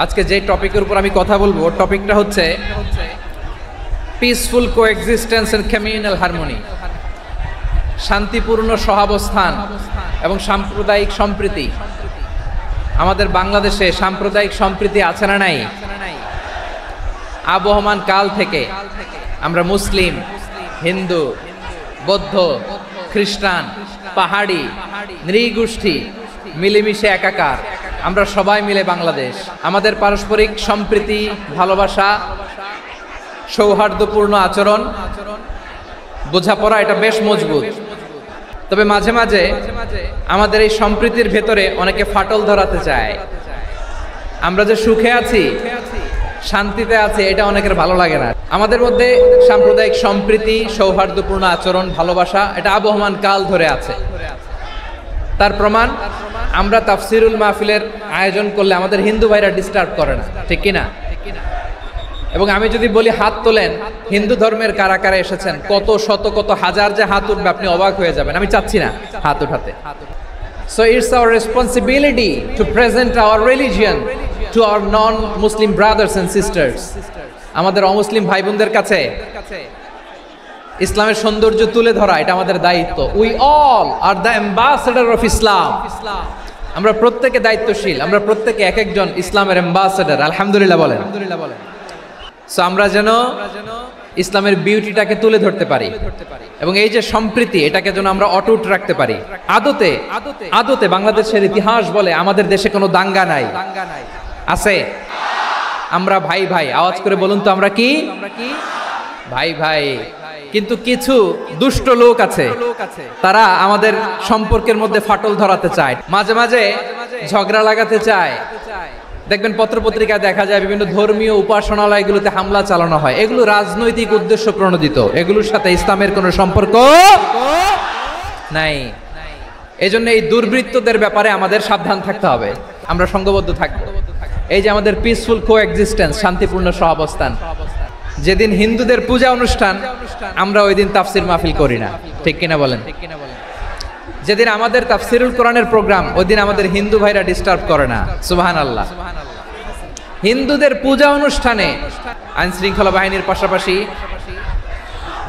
আজকে যে টপিকের উপর আমি কথা বলবো টপিকটা হচ্ছে peaceful coexistence and communal harmony, শান্তিপূর্ণ সহাবস্থান এবং সাম্প্রদায়িক সম্প্রীতি। আমাদের বাংলাদেশে সাম্প্রদায়িক সম্প্রীতি আছে না নাই? আবহমান কাল থেকে আমরা মুসলিম, হিন্দু, বৌদ্ধ, খ্রিস্টান, পাহাড়ি, নৃগোষ্ঠী মিলেমিশে একাকার, আমরা সবাই মিলে বাংলাদেশ। আমাদের পারস্পরিক সম্প্রীতি, ভালোবাসা, সৌহার্দ্যপূর্ণ আচরণ, বোঝাপড়া এটা বেশ মজবুত। তবে মাঝে মাঝে আমাদের এই সম্প্রীতির ভেতরে অনেকে ফাটল ধরাতে চায়। আমরা যে সুখে আছি, শান্তিতে আছে, এটা অনেকের ভালো লাগে না। আমাদের মধ্যে সাম্প্রদায়িক সম্প্রীতি, সৌহার্দ্যপূর্ণ আচরণ, ভালোবাসা এটা আবহমান কাল ধরে আছে। তার প্রমাণ আমরা তাফসিরুল মাহফিলের আয়োজন করলে আমাদের হিন্দু ভাইরা ডিস্টার্ব করে না, ঠিক কিনা? এবং আমি যদি বলি হাত তোলেন, হিন্দু ধর্মের কারা কারা এসেছেন, কত শত কত হাজার যে হাত উঠবে, আপনি অবাক হয়ে যাবেন। আমি চাচ্ছি না হাত উঠাতে। So it's our responsibility to present our religion to our non-Muslim brothers and sisters. আমাদের অমুসলিম ভাই বোনদের কাছে ইসলামের সৌন্দর্য তুলে ধরা এটা আমাদের দায়িত্ব। We all are the ambassador of Islam. আমরা প্রত্যেকে দায়িত্বশীল, আমরা প্রত্যেকে এক একজন ইসলামের অ্যাম্বাসেডর। আলহামদুলিল্লাহ বলেন। সো আমরা যেন ইসলামের বিউটিটাকে তুলে ধরতে পারি এবং এই যে সম্প্রীতি এটাকে যেন আমরা অটুট রাখতে পারি। আদতে বাংলাদেশের ইতিহাস বলে আমাদের দেশে কোনো দাঙ্গা নাই, আছে? আমরা ভাই ভাই, আওয়াজ করে বলুন তো আমরা কি ভাই ভাই। কিন্তু কিছু দুষ্ট লোক আছে, তারা আমাদের সম্পর্কের মধ্যে ফাটল ধরাতে চায়, মাঝে মাঝে ঝগড়া লাগাতে চায়। দেখবেন পত্রপত্রিকায় দেখা যায় বিভিন্ন ধর্মীয় উপাসনালয়গুলোতে হামলা চালানো হয়। এগুলো রাজনৈতিক উদ্দেশ্য প্রণোদিত, এগুলোর সাথে ইসলামের কোনো সম্পর্ক নাই। এজন্য এই দুর্বৃত্তদের ব্যাপারে আমাদের সাবধান থাকতে হবে, আমরা সংঘবদ্ধ থাকবো। এই যে আমাদের পিসফুল কোএক্সিস্টেন্স, শান্তিপূর্ণ সহাবস্থান। যেদিন হিন্দুদের পূজা অনুষ্ঠান, আমরা ওই দিন তাফসির মাহফিল করি না, ঠিক কিনা বলেন? যেদিন আমাদের তাফসিরুল কোরআনের প্রোগ্রাম, ওই দিন আমাদের হিন্দু ভাইরা ডিস্টার্ব করে না। সুবহানাল্লাহ। হিন্দুদের পূজা অনুষ্ঠানে আইন শৃঙ্খলা বাহিনীর পাশাপাশি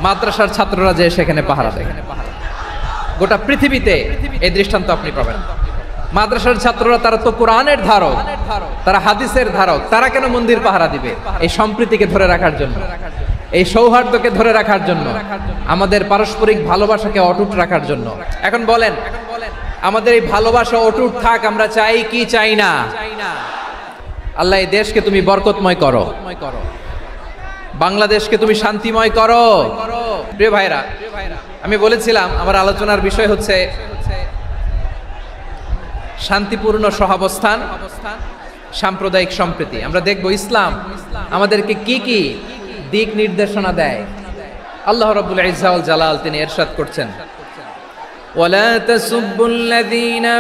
মাদ্রাসার ছাত্ররা যে সেখানে পাহারা দেয়। গোটা পৃথিবীতে এই দৃষ্টান্ত আপনি পাবেন। মাদ্রাসার ছাত্ররা তারা তো কোরআনের ধারক, তারা হাদিসের ধারক, তারা কেন মন্দির পাহারা দিবে? এই সম্প্রীতিকে ধরে রাখার জন্য, এই সৌহার্দ্যকে ধরে রাখার জন্য, আমাদের পারস্পরিক ভালোবাসাকে অটুট রাখার জন্য। এখন বলেন, আমাদের এই ভালোবাসা অটুট থাক, আমরা চাই কি চাই না? আল্লাহ এই দেশকে তুমি বরকতময় করো, বাংলাদেশকে তুমি শান্তিময় করো। প্রিয় ভাইরা, আমি বলেছিলাম আমার আলোচনার বিষয় হচ্ছে শান্তিপূর্ণ সহাবস্থান, সাম্প্রদায়িক সম্প্রীতি। আমরা দেখব ইসলাম আমাদেরকে কি কি দিক নির্দেশনা দেয়। আল্লাহ রাব্বুল ইজ্জা ওয়াল জালাল তিনি ইরশাদ করছেন, ওয়ালা তাসুবুল্লাযীনা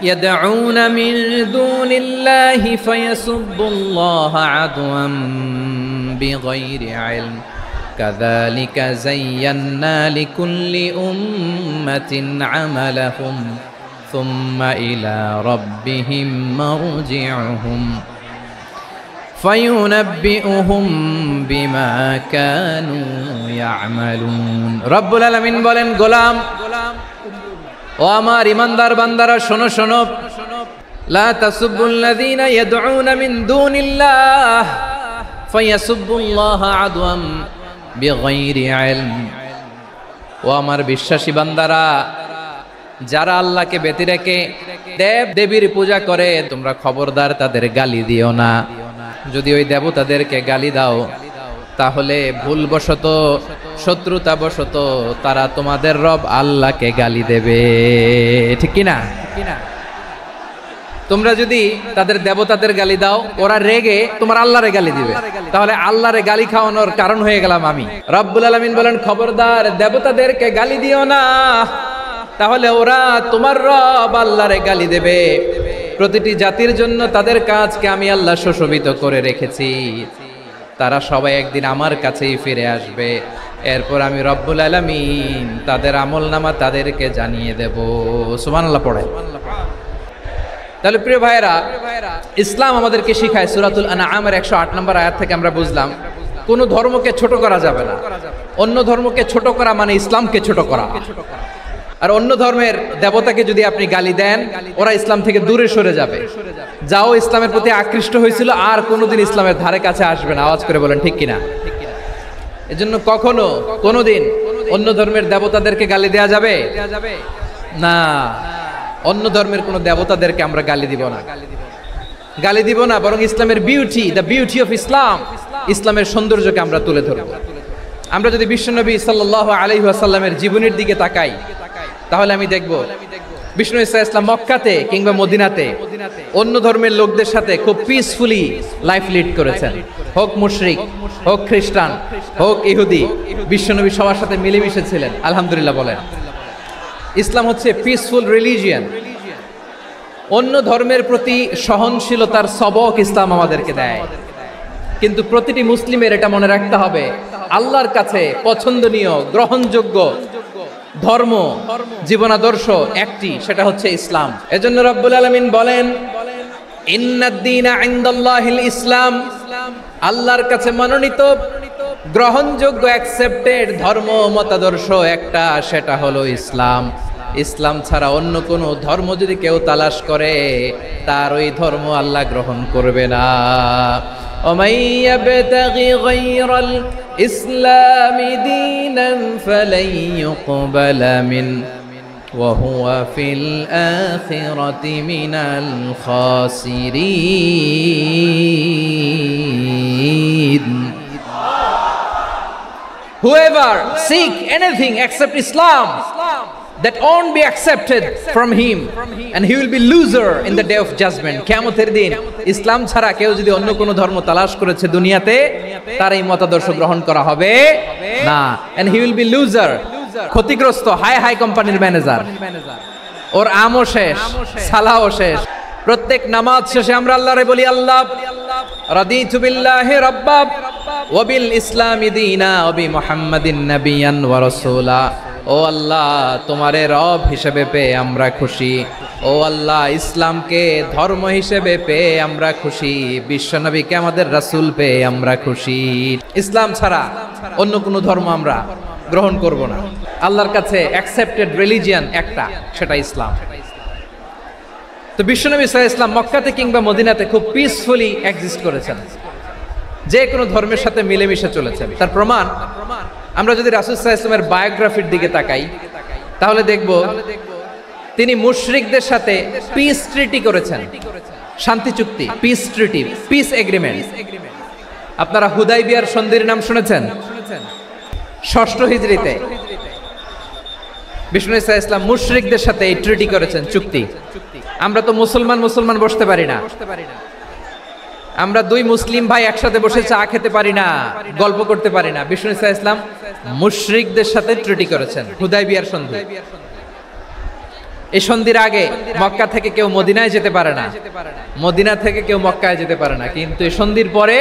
ইয়াদউনা মিন দুনিল্লাহি ফায়াসুবুল্লাহা আদওয়াম বিগাইরি ইলম কাযালিকা যায়্যান্না লিকুল্লি উম্মাতিন আমালাহুম সুম্মা ইলা রাব্বিহিম মারজিউহুম ফায়ুনাব্বিউহুম বিমা কানু ইয়ামালুন। রব্বুল আলামিন বলেন, গোলাম ও আমার ইমানদার বান্দারা, শোনো শোনো, লা তাসুবুল্লাযীনা ইয়াদউনা মিন দুনিল্লাহ ফায়াসুবুল্লাহা আদওয়াম বিগাইরি ইলম। ও আমার বিশ্বাসী বান্দারা, যারা আল্লাহকে ব্যতি রেখে দেব দেবীর পূজা করে, তোমরা খবরদার তাদের গালি দিও না। যদি ওই দেবতাদেরকে গালি দাও, তাহলে ভুলবশত, শত্রুতাবশত তারা তোমাদের রব আল্লাহকে গালি দেবে, ঠিক কিনা? তোমরা যদি তাদের দেবতাদের গালি দাও, ওরা রেগে তোমার আল্লাহরে গালি দিবে, তাহলে আল্লাহরে গালি খাওয়ানোর কারণ হয়ে গেলাম আমি। রব্বুল আলামিন বলেন, খবরদার দেবতাদেরকে গালি দিও না, তাহলে ওরা তোমার রব আল্লাহরে গালি দেবে। প্রতিটি জাতির জন্য তাদের কাজকে আমি আল্লাহ সুশোভিত করে রেখেছি, তারা সবাই একদিন আমার কাছেই ফিরে আসবে। এরপর আমি রব্বুল আলামিন তাদের আমলনামা তাদেরকে জানিয়ে দেব। সুবহানাল্লাহ পড়ে। তাহলে প্রিয় ভাইরা, ইসলাম আমাদেরকে শিখায় সূরাতুল আনআমের 108 নম্বর আয়াত থেকে আমরা বুঝলাম কোন ধর্মকে ছোট করা যাবে না। অন্য ধর্মকে ছোট করা মানে ইসলামকে ছোট করা। আর অন্য ধর্মের দেবতাকে যদি আপনি গালি দেন, ওরা ইসলাম থেকে দূরে সরে যাবে। যাও ইসলামের প্রতি আকৃষ্ট হয়েছিল আর কোনোদিন ইসলামের ধারে কাছে আসবে না। আওয়াজ করে বলেন ঠিক কিনা? এজন্য কখনো কোনোদিন অন্য ধর্মের দেবতাদেরকে গালি দেয়া যাবে না। অন্য ধর্মের কোন দেবতাদেরকে আমরা গালি দিব না, বরং ইসলামের beauty, the beauty of Islam, ইসলামের সৌন্দর্যকে আমরা তুলে ধরব। আমরা যদি বিশ্বনবী সাল্লাল্লাহু আলাইহি ওয়াসাল্লামের জীবনের দিকে তাকাই, তাহলে আমি দেখব বিষ্ণু ইসা ইসলাম মক্কাতে কিংবা মদিনাতে অন্য ধর্মের লোকদের সাথে খুব পিসফুলি লাইফ লিড করেছেন। হোক মুশরিক, হোক খ্রিস্টান, হোক ইহুদি, বিশ্বনবী সবার সাথে মিলেমিশে ছিলেন। আলহামদুলিল্লাহ বলেন। ইসলাম হচ্ছে পিসফুল রিলিজিয়ন। অন্য ধর্মের প্রতি সহনশীলতার সবক ইসলাম আমাদেরকে দেয়। কিন্তু প্রতিটি মুসলিমের এটা মনে রাখতে হবে, আল্লাহর কাছে পছন্দনীয় গ্রহণযোগ্য ধর্ম, জীবনাদর্শ একটি, সেটা হচ্ছে ইসলাম। এজন্য রব্বুল আলামিন বলেন, ইন্নাদ-দীনা ইনদাল্লাহিল ইসলাম, আল্লাহর কাছে মনোনীত গ্রহণযোগ্য অ্যাকসেপ্টেড ধর্ম মতাদর্শ একটা, সেটা হলো ইসলাম। ইসলাম ছাড়া অন্য কোনো ধর্ম যদি কেউ তালাশ করে, তার ওই ধর্ম আল্লাহ গ্রহণ করবে না। ومن يبتغي غير الإسلام دينا فلن يقبل منه وهو في الآخرة من الخاسرين. Whoever seek anything except Islam, that won't be accepted from him, and he will be loser in the day of judgment. কিয়ামতের দিন ইসলাম ছাড়া কেউ যদি অন্য কোনো ধর্ম তালাশ করেছে দুনিয়াতে, তার এই মতাদর্শ গ্রহণ করা হবে না, and he will be loser, ক্ষতিগ্রস্ত, হাই কোম্পানির ম্যানেজার। ওর আমও শেষ, সালাও শেষ। প্রত্যেক নামাজ শেষে আমরা আল্লাহরে বলি, আল্লাহ রাদিতু বিল্লাহি রাব্বা ওয়া বিল ইসলামি দীনা ওয়া বি মুহাম্মাদিন নাবিয়ান ওয়া রাসূলা। ও আল্লাহ, তোমারে রব হিসেবে পেয়ে আমরা খুশি। ও আল্লাহ, ইসলামকে ধর্ম হিসেবে পেয়ে আমরা খুশি। বিশ্বনবীকে আমাদের রাসূল পেয়ে আমরা খুশি। ইসলাম ছাড়া অন্য কোনো ধর্ম আমরা গ্রহণ করব না। আল্লাহর কাছে অ্যাকসেপ্টেড রিলিজিয়ন একটা, সেটা ইসলাম। তো বিশ্বনবী সাল্লাল্লাহু আলাইহি ওয়াসাল্লাম মক্কাতে কিংবা মদিনাতে খুব পিসফুলি এক্সিস্ট করেছেন, যে কোনো ধর্মের সাথে মিলেমিশে চলেছেন। তার প্রমাণ আমরা যদি রাসূল সাল্লাল্লাহু আলাইহি ওয়াসাল্লামের বায়োগ্রাফির দিকে তাকাই, তাহলে দেখব তিনি মুশরিকদের সাথে পিস ট্রিটি করেছেন, শান্তি চুক্তি, পিস ট্রিটি, পিস এগ্রিমেন্ট। আপনারা হুদাইবিয়ার সন্ধির নাম শুনেছেন? 6ষ্ঠ হিজরিতে বিষ্ণু ইসা ইসলাম মুশরিকদের সাথে এই ট্রিটি করেছেন, চুক্তি। আমরা তো মুসলমান বসতে পারি না। আমরা দুই মুসলিম ভাই একসাথে বসে চা খেতে পারি না, গল্প করতে পারি না। বিষ্ণু ইসা ইসলাম মুশরিকদের সাথে ট্রিটি করেছেন, হুদাইবিয়ার সন্ধি। এই সন্ধির আগে মক্কা থেকে কেউ মদিনায় যেতে পারে না, মদিনা থেকে কেউ মক্কায় যেতে পারে না। কিন্তু এই সন্ধির পরে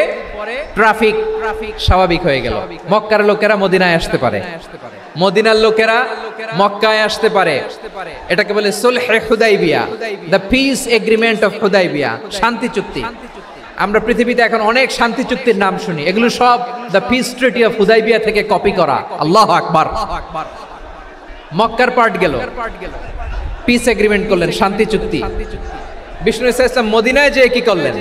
ট্রাফিক স্বাভাবিক হয়ে গেল। মক্কার লোকেরা মদিনায় আসতে পারে, মদিনার লোকেরা মক্কায় আসতে পারে। এটাকে বলে সুলহে Hudaibiya, the peace agreement of Hudaibiya, শান্তি চুক্তি। আমরা পৃথিবীতে এখন অনেক শান্তি চুক্তির নাম শুনি, এগুলো সব the piece treaty of Hudaibiya থেকে কপি করা। আল্লাহু আকবার। মক্কার পার্ট গেল, পিস এগ্রিমেন্ট করলেন, শান্তি চুক্তি। বিষ্ণু ইসলাম মদিনায় যে কি করলেন?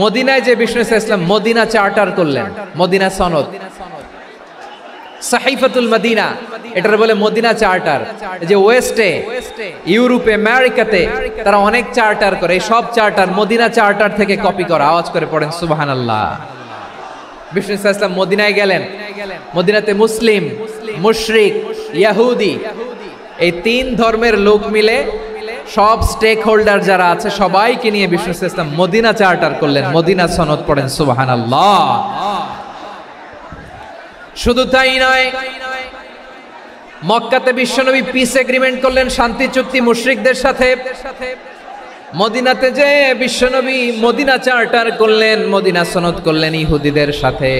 মদিনায় যে বিষ্ণু ইসলাম মদিনা চার্টার করলেন, মদিনা সনদ, সাহিফাতুল মদিনা, এটার বলে মদিনা চার্টার। যে ওয়েস্টে, ইউরোপে, আমেরিকাতে তারা অনেক চার্টার করে, এই সব চার্টার মদিনা চার্টার থেকে কপি করা। আওয়াজ করে পড়েন সুবহানাল্লাহ। বিষ্ণু ইসলাম মদিনায় গেলেন, মদিনাতে মুসলিম, মুশরিক, ইহুদি, এই তিন ধর্মের লোক মিলে সব স্টেক হোল্ডার যারা আছে সবাইকে নিয়ে বিষ্ণু ইসলাম মদিনা চার্টার করলেন, মদিনা সনদ। পড়েন সুবহানাল্লাহ। শুধু তাই নয়, মক্কাতে বিশ্বনবী পিস এগ্রিমেন্ট করলেন, শান্তি চুক্তি মুশরিকদের সাথে। মদিনাতে যে বিশ্বনবী মদিনা চার্টার করলেন, মদিনা সনদ করলেন ইহুদিদের সাথে।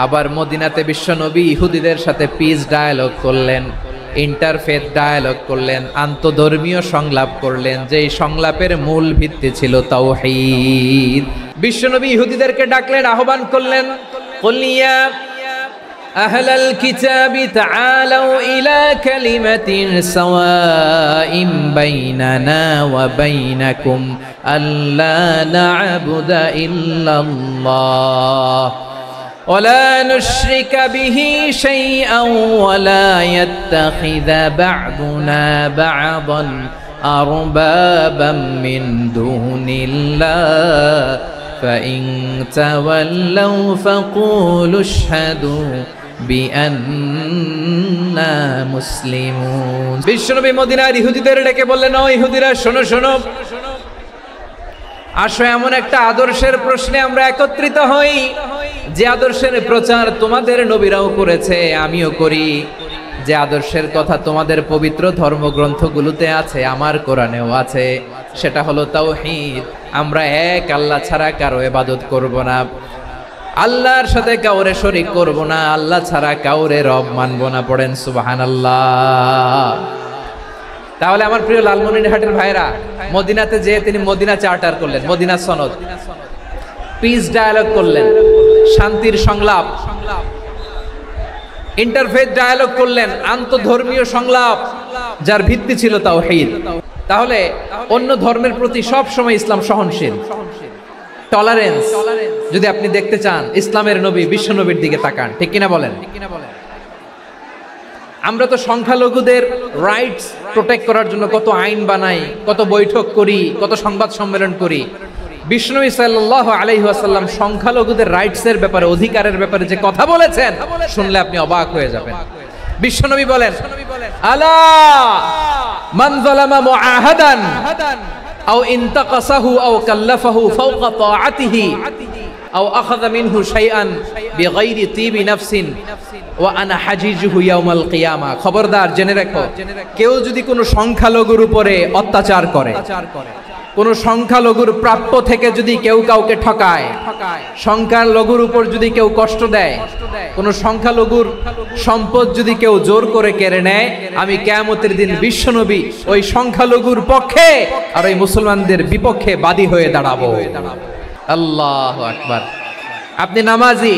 আবার মদিনাতে বিশ্বনবী ইহুদিদের সাথে পিস ডায়ালগ করলেন। ইন্টারফেথ ডায়ালগ করলেন, আন্তধর্মীয় সংলাপ করলেন, যেই সংলাপের মূল ভিত্তি ছিল তাওহীদ। বিশ্বনবী ইহুদিদেরকে ডাকলেন, আহ্বান করলেন, কুল ইয়া আহলাল কিতাবি তাআলাউ ইলা কালিমাতিন সাওয়াইন বাইনানা ওয়া বাইনাকুম আল্লা না'বুদা ইল্লাল্লাহ ولا نشرك به شيئا ولا يتخذ بعضنا بعضا أربابا من دون الله فإن تولوا فقولوا اشهدوا بأننا مسلمون। বিশ্বনবী মদিনার ইহুদিদের ডেকে বললেন, ও ইহুদিরা, শোনো শোনো, আসো এমন একটা আদর্শের প্রশ্নে আমরা একত্রিত হই যে আদর্শের প্রচার তোমাদের নবীরাও করেছে, আমিও করি, যে আদর্শের কথা তোমাদের পবিত্র ধর্মগ্রন্থগুলোতে আছে, আমার কোরআনেও আছে, সেটা হলো তাওহীদ। আমরা এক আল্লাহ ছাড়া কারো ইবাদত করব না, আল্লাহর সাথে কাউরে শরীক করব না, আল্লাহ ছাড়া কাউরে রব মানব না। পড়েন সুবহানাল্লাহ। তাহলে আমার প্রিয় লালমনিরহাটের ভাইরা, মদিনাতে যেয়ে তিনি মদিনা চার্টার করলেন, মদিনা সনদ, পিস ডায়ালগ করলেন, শান্তির সংলাপ, ইন্টারফেথ ডায়ালগ করলেন, আন্তধর্মীয় সংলাপ যার ভিত্তি ছিল তাওহীদ। তাহলে অন্য ধর্মের প্রতি সব সময় ইসলাম সহনশীল, টলারেন্স। যদি আপনি দেখতে চান ইসলামের নবী বিশ্ব নবীর দিকে তাকান, ঠিক কিনা বলেন? আমরা তো সংখ্যালঘুদের রাইটস প্রোটেক্ট করার জন্য কত আইন বানাই, কত বৈঠক করি, কত সংবাদ সম্মেলন করি। বিষ্ণু সাল্লাল্লাহু আলাইহি ওয়াসাল্লাম সংখ্যালঘুদের রাইটসের ব্যাপারে, অধিকারের ব্যাপারে যে কথা বলেছেন, শুনলে আপনি অবাক হয়ে যাবেন। বিশ্বনবী বলেন, আলা মান যালামা মুআহাদান আও ইনতাকাসাহু আও কাল্লাফাহু ফাওকা তাআতিহি আও আখাযা মিনহু শাইআন বিগাইরি তিবি নাফসিন ওয়া আনা হাজিজুহু ইয়াউমাল কিয়ামা। খবরদার, জেনে রাখো, কেউ যদি কোনো সংখ্যালঘুর উপরে অত্যাচার করে, কোন সংখ্যালঘুর প্রাপ্য থেকে যদি কেউ কাউকে ঠকায়, সংখ্যালঘুর উপর যদি কেউ কষ্ট দেয়, কোন সংখ্যালঘুর সম্পদ যদি কেউ জোর করে কেড়ে নেয়, আমি কিয়ামতের দিন বিশ্বনবী ওই সংখ্যালঘুর পক্ষে আর ওই মুসলমানদের বিপক্ষে বাদী হয়ে দাঁড়াবো। আল্লাহু আকবার। আপনি নামাজি,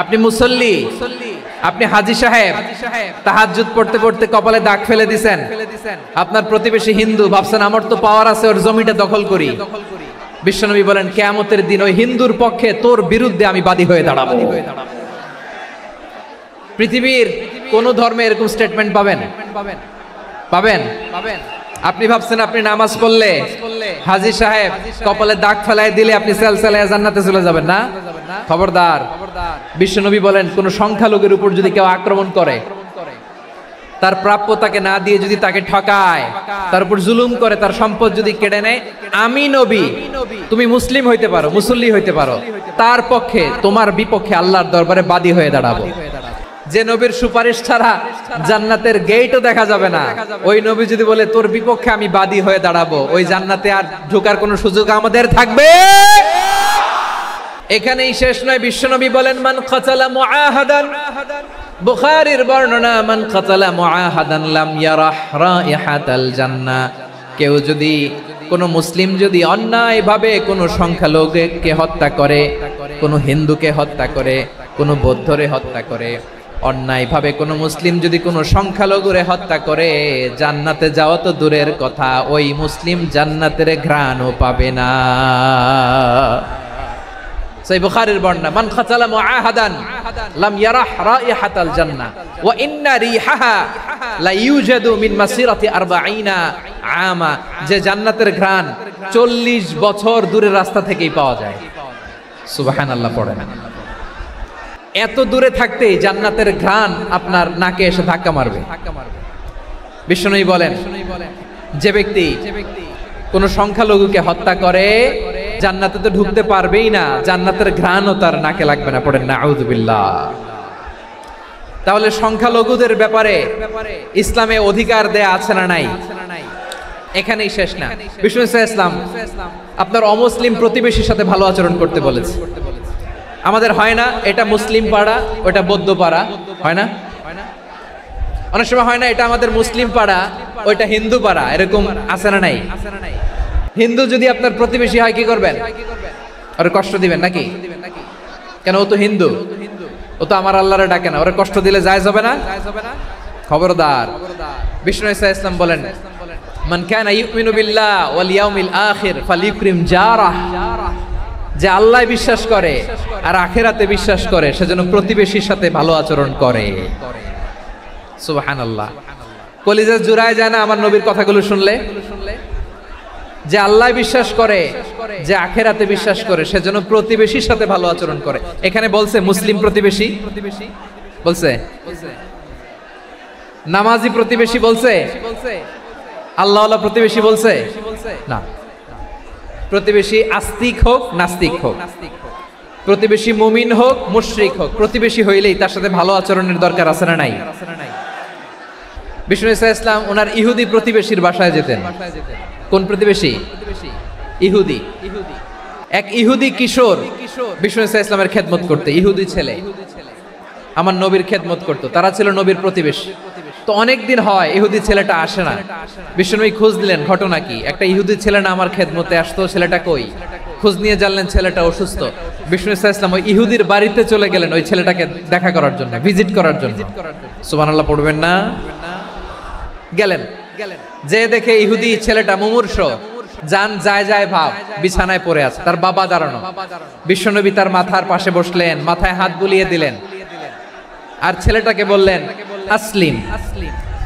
আপনি মুসল্লি, আপনি হাজী সাহেব, তাহাজ্জুদ পড়তে পড়তে কপালে দাগ ফেলে দিছেন, আপনার প্রতিবেশী হিন্দু, ভাবছেন আমার তো পাওয়ার আছে, ওর জমিটা দখল করি। বিশ্বনবী বলেন, কিয়ামতের দিন ওই হিন্দুর পক্ষে তোর বিরুদ্ধে আমি বাদী হয়ে দাঁড়াবো। পৃথিবীর কোন ধর্মে এরকম স্টেটমেন্ট পাবেন? পাবেন? আপনি ভাবছেন আপনি নামাজ পড়লে হাজী সাহেব কপালে দাগ ফেলায় দিলে আপনি সেলসেলায় জান্নাতে চলে যাবেন না? খবরদার। বিশ্বনবী বলেন, কোন সংখ্যালঘুর উপর যদি কেউ আক্রমণ করে, তার প্রাপ্য তাকে না দিয়ে যদি তাকে ঠকায়, তার উপর জুলুম করে, তার সম্পদ যদি কেড়ে নেয়, আমি নবী, তুমি মুসলিম হইতে পারো, মুসল্লি হইতে পারো, তার পক্ষে, তোমার বিপক্ষে আল্লাহর দরবারে বাদী হয়ে দাঁড়াবো। যে নবীর সুপারিশ ছাড়া জান্নাতের গেটও দেখা যাবে না, ওই নবী যদি বলে তোর বিপক্ষে আমি বাদী হয়ে দাঁড়াবো, ওই জান্নাতে আর ঢোকার কোনো সুযোগ আমাদের থাকবে? এখানেই শেষ নয়, বিশ্বনবী বলেন, মান কাতালা মুআহাদান, বুখারীর বর্ণনা, মান কাতালা মুআহাদান লাম ইয়ারাহ রাইহাতাল জান্নাহ। কেউ যদি, কোন মুসলিম যদি অন্যায়ভাবে কোনো সংখ্যালঘুকে হত্যা করে, কোনো হিন্দুকে হত্যা করে, কোনো বৌদ্ধরে হত্যা করে, অন্যায়ভাবে কোনো মুসলিম যদি কোনো সংখ্যালঘুরে হত্যা করে, জান্নাতে যাওয়া তো দূরের কথা, ওই মুসলিম জান্নাতের ঘ্রাণও পাবে না। সহিহ বুখারীর বর্ণনা, মান কাতালা মুআহাদান লাম ইয়ারাহ রাইহাতাল জান্নাহ ওয়া ইন্না রিহাহা লা ইউজাদু মিন মাসিরাতি 40 আমা। যে জান্নাতের ঘ্রাণ 40 বছর দূরের রাস্তা থেকেই পাওয়া যায়। সুবহানাল্লাহ পড়েন। এত দূরে থাকতেই জান্নাতের ঘ্রাণ আপনার নাকে এসে ধাক্কা মারবে। বিশ্বনবী বলেন, যে ব্যক্তি কোন সংখ্যালঘুকে হত্যা করে, জান্নাতে তো ঢুকতে পারবেই না, জান্নাতের ঘ্রাণও তার নাকে লাগবে না। পড়েন নাউযুবিল্লাহ। তাহলে সংখ্যালঘুদের ব্যাপারে ইসলামে অধিকার দেয়া আছে না নাই? এখানেই শেষ না। বিষ্ণু ইসলাম আপনার অমুসলিম প্রতিবেশীর সাথে ভালো আচরণ করতে বলেছে। আমাদের হয় না, এটা মুসলিম পাড়া, ওটা বৌদ্ধ পাড়া, হয় না? অনেক সময় হয় না এটা আমাদের মুসলিম পাড়া, ওইটা হিন্দু পাড়া, এরকম আছে না নাই? হিন্দু যদি আপনার প্রতিবেশী হয় কি করবেন? ওরে কষ্ট দিবেন নাকি? কেন? ও তো হিন্দু, ও তো আমার আল্লাহরে ডাকে না, ওরে কষ্ট দিলে জায়েজ হবে না? খবরদার। বিষ্ণু ঈসা ইসলাম বলেন, মান কানা ইউমিনু বিল্লাহ ওয়াল ইয়াউমিল আখির ফালিউকরিম জারাহ। যে আল্লাহ বিশ্বাস করে আর আখিরাতে বিশ্বাস করে সেজন্য প্রতিবেশীর সাথে ভালো আচরণ করে। সুবহানাল্লাহ। কলিজা জুড়ায় যায় না আমার নবীর কথাগুলো শুনলে? যে আল্লাহ বিশ্বাস করে, যে আখিরাতে বিশ্বাস করে সেজন্য প্রতিবেশীর সাথে ভালো আচরণ করে। এখানে বলছে মুসলিম প্রতিবেশী বলছে, নামাজি প্রতিবেশী বলছে, আল্লাহওয়ালা প্রতিবেশী বলছে না। প্রতিবেশী আস্তিক হোক নাস্তিক হোক, প্রতিবেশী মুমিন হোক মুশরিক হোক, প্রতিবেশী হইলেই তার সাথে ভালো আচরণের দরকার আছে না নাই? বিষ্ণু ঈসা ইসলাম ওনার ইহুদি প্রতিবেশীর বাসায় যেতেন। কোন প্রতিবেশী? ইহুদি। এক ইহুদি কিশোর বিষ্ণু ঈসা ইসলামের খেদমত করতে, ইহুদি ছেলে আমার নবীর খেদমত করতো, তারা ছিল নবীর প্রতিবেশী। তো অনেক দিন হয় ইহুদি ছেলেটা আসে না। বিশ্বনবী খোঁজ দিলেন, ঘটনা কি? একটা ইহুদি ছেলে না আমার খেদমতে আসতো, ছেলেটা কই? খোঁজ নিয়ে জানলেন ছেলেটা অসুস্থ। বিষ্ণু ঈসা ইসলাম ওই ইহুদির বাড়িতে চলে গেলেন ওই ছেলেটাকে দেখা করার জন্য, ভিজিট করার জন্য। সুবহানাল্লাহ পড়বেন না? গেলেন, যে দেখে ইহুদি ছেলেটা মুমূর্ষ, জান যায় যায় ভাব, বিছানায় পড়ে আছে, তার বাবা দাঁড়ানো। বিশ্বনবী তার মাথার পাশে বসলেন, মাথায় হাত বুলিয়ে দিলেন আর ছেলেটাকে বললেন, আসলিম,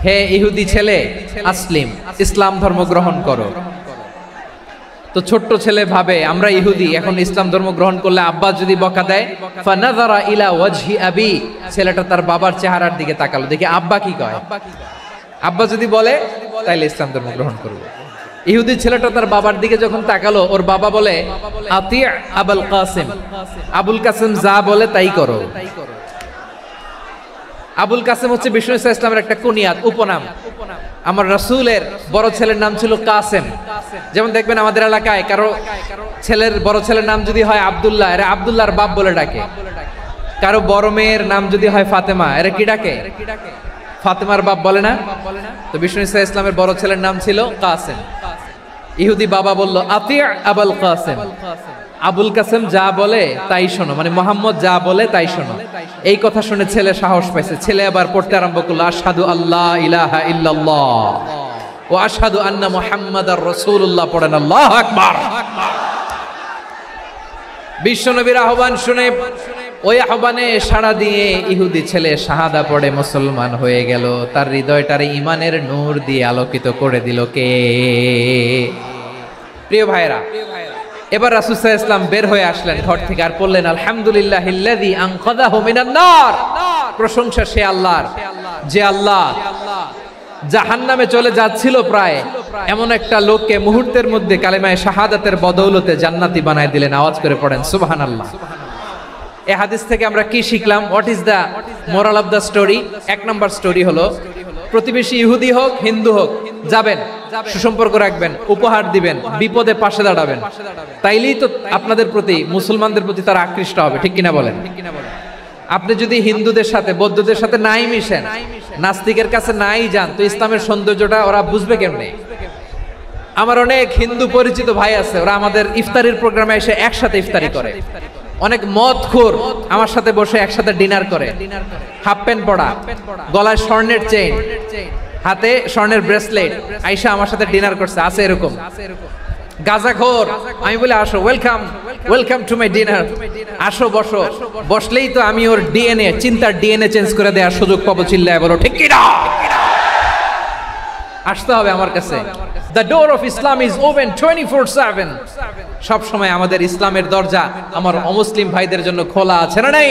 হে ইহুদি ছেলে, আসলিম, ইসলাম ধর্ম গ্রহণ করো। তো ছোট্ট ছেলে ভাবে আমরা ইহুদি, এখন ইসলাম ধর্ম গ্রহণ করলে আব্বা যদি বকা দেয়, ফানাযারা ইলা ওয়াজহি আবি, ছেলেটা তার বাবার চেহারার দিকে তাকালো, দেখি আব্বা কি কয়। আব্বা যদি বলে তাইলে ইসলাম ধর্ম গ্রহণ করবে। ইহুদি ছেলেটা তার বাবার দিকে যখন তাকালো, ওর বাবা বলে, আতি আবুল কাসিম, আবুল কাসিম যা বলে তাই করো। আবুল কাসিম হচ্ছে বিষ্ণু ঈসা ইসলামের একটা কুনিয়াত, উপনাম। আমার রাসূলের বড় ছেলের নাম ছিল কাসেম। যেমন দেখবেন আমাদের এলাকায় কারো ছেলের বড় ছেলের নাম যদি হয় আব্দুল্লাহ, এরা আব্দুল্লাহর বাপ বলে ডাকে। কারো বড় মেয়ের নাম যদি হয় ফাতেমা, এরা কি ডাকে? ফাতেমার বাপ বলে না? তো বিষ্ণু ঈসা ইসলামের বড় ছেলের নাম ছিল কাসেম। ইহুদি বাবা বলল, আতি আবুল কাসেম, আবুল কাসেম যা বলে তাই শোনো, মানে মোহাম্মদ যা বলে তাই শোনো। এই কথা শুনে ছেলে সাহস পাইছে, ছেলে আবার পড়তে আরম্ভ করলো, আশহাদু আল্লাহ ইলাহা ইল্লাল্লাহ ওয়া আশহাদু আন্না মুহাম্মাদার রাসূলুল্লাহ। পড়েন আল্লাহু আকবার। বিশ্বনবীর আহ্বান শুনে ওই আহ্বানে সাড়া দিয়ে ইহুদি ছেলে শাহাদা পড়ে মুসলমান হয়ে গেল। তার হৃদয়টারে ইমানের নূর দিয়ে আলোকিত করে দিল কে? প্রিয় ভাইরা, এবার রাসূল সাল্লাল্লাহু আলাইহি ওয়াসাল্লাম বের হয়ে আসলেন ঘর থেকে আর বললেন, আলহামদুলিল্লাহিল্লাযী আনকাযাহু মিনান নার। প্রশংসা সে আল্লাহর, যে আল্লাহ জাহান্নামে চলে যাচ্ছিল প্রায় এমন একটা লোককে মুহূর্তের মধ্যে কালেমায়ে শাহাদাতের বদৌলতে জান্নাতি বানায় দিলেন। আওয়াজ করে পড়েন সুবহানাল্লাহ। এই হাদিস থেকে আমরা কি শিখলাম? What is the moral of the story? এক নম্বর স্টোরি হলো, প্রতিবেশী ইহুদি হোক হিন্দু হোক, যাবেন, সুসম্পর্ক রাখবেন, উপহার দিবেন, বিপদে পাশে দাঁড়াবেন, তাইলেই তো আপনাদের প্রতি, মুসলমানদের প্রতি তারা আকৃষ্ট হবে। ঠিক কিনা বলেন? আপনি যদি হিন্দুদের সাথে বৌদ্ধদের সাথে নাই মিশেন, নাস্তিকের কাছে নাই যান, তো ইসলামের সৌন্দর্যটা ওরা বুঝবে কেমনে? আমার অনেক হিন্দু পরিচিত ভাই আছে, ওরা আমাদের ইফতারির প্রোগ্রামে এসে একসাথে ইফতারি করে। অনেক মদখোর আমার সাথে বসে একসাথে ডিনার করে, হাফ প্যান্ট পরা, গলায় স্বর্ণের চেইন, হাতে স্বর্ণের ব্রেসলেট, আইসা আমার সাথে ডিনার করছে। আছে এরকম গাঁজাখোর। আমি বলি, আসো, welcome, welcome to my dinner, আসো বসো। বসলেই তো আমি ওর ডিএনএ, চিন্তার ডিএনএ চেঞ্জ করে দেওয়ার সুযোগ পাবো। চিল্লায় বলো ঠিক কি না? আসতে হবে আমার কাছে। The door of Islam is open 24/7. সব সময় আমাদের ইসলামের দরজা আমার অমুসলিম ভাইদের জন্য খোলা আছে না নাই?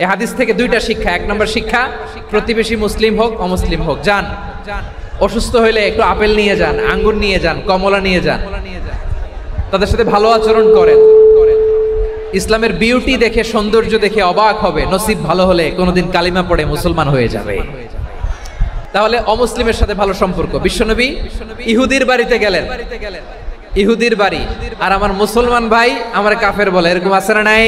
এই হাদিস থেকে দুইটা শিক্ষা। এক নম্বর শিক্ষা, প্রতিবেশী মুসলিম হোক অমুসলিম হোক, যান, অসুস্থ হইলে একটু আপেল নিয়ে যান, আঙ্গুর নিয়ে যান, কমলা নিয়ে যান, তাদের সাথে ভালো আচরণ করেন। ইসলামের বিউটি দেখে, সৌন্দর্য দেখে অবাক হবে, নসিব ভালো হলে কোনোদিন কালিমা পড়ে মুসলমান হয়ে যাবে। তাহলে অমুসলিমের সাথে ভালো সম্পর্ক। বিশ্বনবী ইহুদির বাড়িতে গেলেন, ইহুদির বাড়ি, আর আমার মুসলমান ভাই আমার কাফের বলে, এরকম আছে না নাই?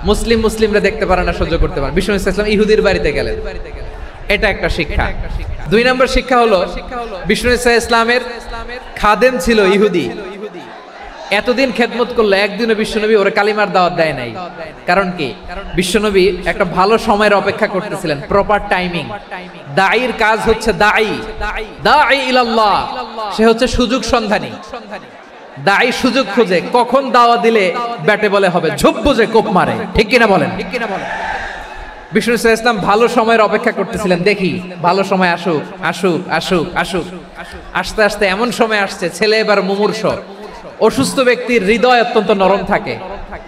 মুসলিমরা দেখতে পারে না, সহ্য করতে পারে। বিষ্ণু ইসলাম ইহুদির বাড়িতে গেলেন, এটা একটা শিক্ষা। 2 নম্বর শিক্ষা হলো বিষ্ণু ইসলামের খাদেম ছিল ইহুদি, এতদিন খেদমত করলো, একদিনও বিশ্বনবী ওরে কালিমার দাওয়াত দেয় নাই। কারণ কি? বিশ্বনবী একটা ভালো সময়ের অপেক্ষা করতেছিলেন, প্রপার টাইমিং। দাঈর কাজ হচ্ছে দাঈ ইলাল্লাহ, সে হচ্ছে সুযোগ সন্ধানী। দাঈ সুযোগ খুঁজে, কখন দাওয়া দিলে ব্যাটে বলে হবে, ঝোপ বুঝে কোপ মারে, ঠিক কিনা বলেন? বিষ্ণু ইসলাম ভালো সময়ের অপেক্ষা করতেছিলেন, দেখি ভালো সময় আসুক আসুক আসুক আসুক। আস্তে আস্তে এমন সময় আসছে, ছেলে এবার মুমূর্ষ। অসুস্থ ব্যক্তির হৃদয় অত্যন্ত নরম থাকে,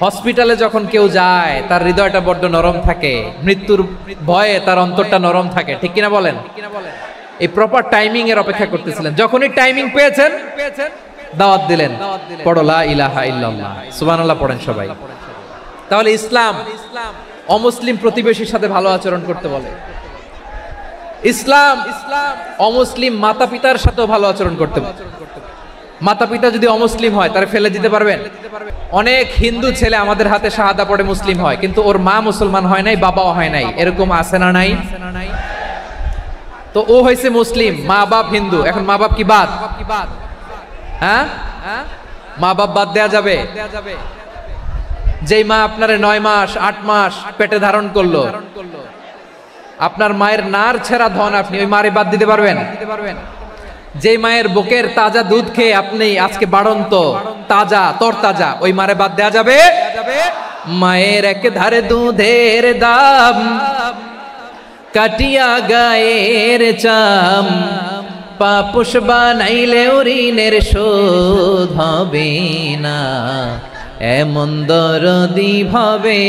হসপিটালে যখন কেউ যায় তার হৃদয়টা বড্ড নরম থাকে, মৃত্যুর ভয়ে তার অন্তরটা নরম থাকে, ঠিক কিনা বলেন? এই প্রপার টাইমিং এর অপেক্ষা করতেছিলেন, যখনই টাইমিং পেয়েছেন দাওয়াত দিলেন, পড়ো লা ইলাহা ইল্লাল্লাহ, সুবহানাল্লাহ পড়েন সবাই। তাহলে ইসলাম অমুসলিম প্রতিবেশীর সাথে ভালো আচরণ করতে বলে। ইসলাম অমুসলিম মাতা পিতার সাথেও ভালো আচরণ করতে বলে। মাতা পিতা যদি অমুসলিম হয় তারা ফেলে দিতে পারবেন? অনেক হিন্দু ছেলে আমাদের হাতে শাহাদা পড়ে মুসলিম হয়, কিন্তু ওর মা মুসলমান হয় নাই, বাবাও হয় নাই, এরকম আছে না নাই? তো ও হয়েছে মুসলিম, মা বাপ হিন্দু, এখন মা বাপ কি বাদ? হ্যাঁ, মা বাপ বাদ দেয়া যাবে? যেই মা আপনারে 9 মাস 8 মাস পেটে ধারণ করলো, আপনার মায়ের নার ছেঁড়া ধন, আপনি ওই মারে বাদ দিতে পারবেন? যে মায়ের বুকের তাজা দুধ খেয়ে আপনি আজকে বাড়ন্ত তাজা তরতাজা, ওই মারে বাদ দেয়া যাবে? মায়ের এক ধারে দুধের দাম, কাটিয়া গায়ের চাম, পাপুষ বানাইলে ঋণের শোধ হবে না, এমন দরদি ভাবে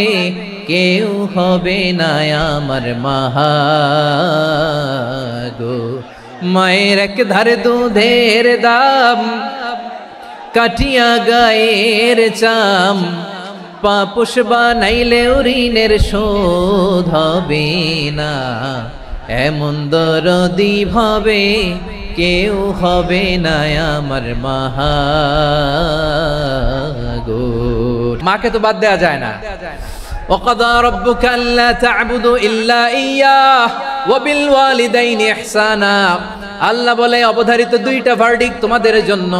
কেউ হবে না আমার মাগো। মায়ের এক ধারে দুধের দাম, কাটিয়া গায়ের চাম, পাপুষ বানাইলে ঋণের শোধ হবে না, এমন দরদি ভাবে কেউ হবে না আমার মাগো। মাকে তো বাদ দেয়া যায় না। وقضى ربك ألا تعبدوا إلا إياه وبالوالدين إحسانا। আল্লাহ বলে অবধারিত 2টা ভার্ডিক্ট তোমাদের জন্য,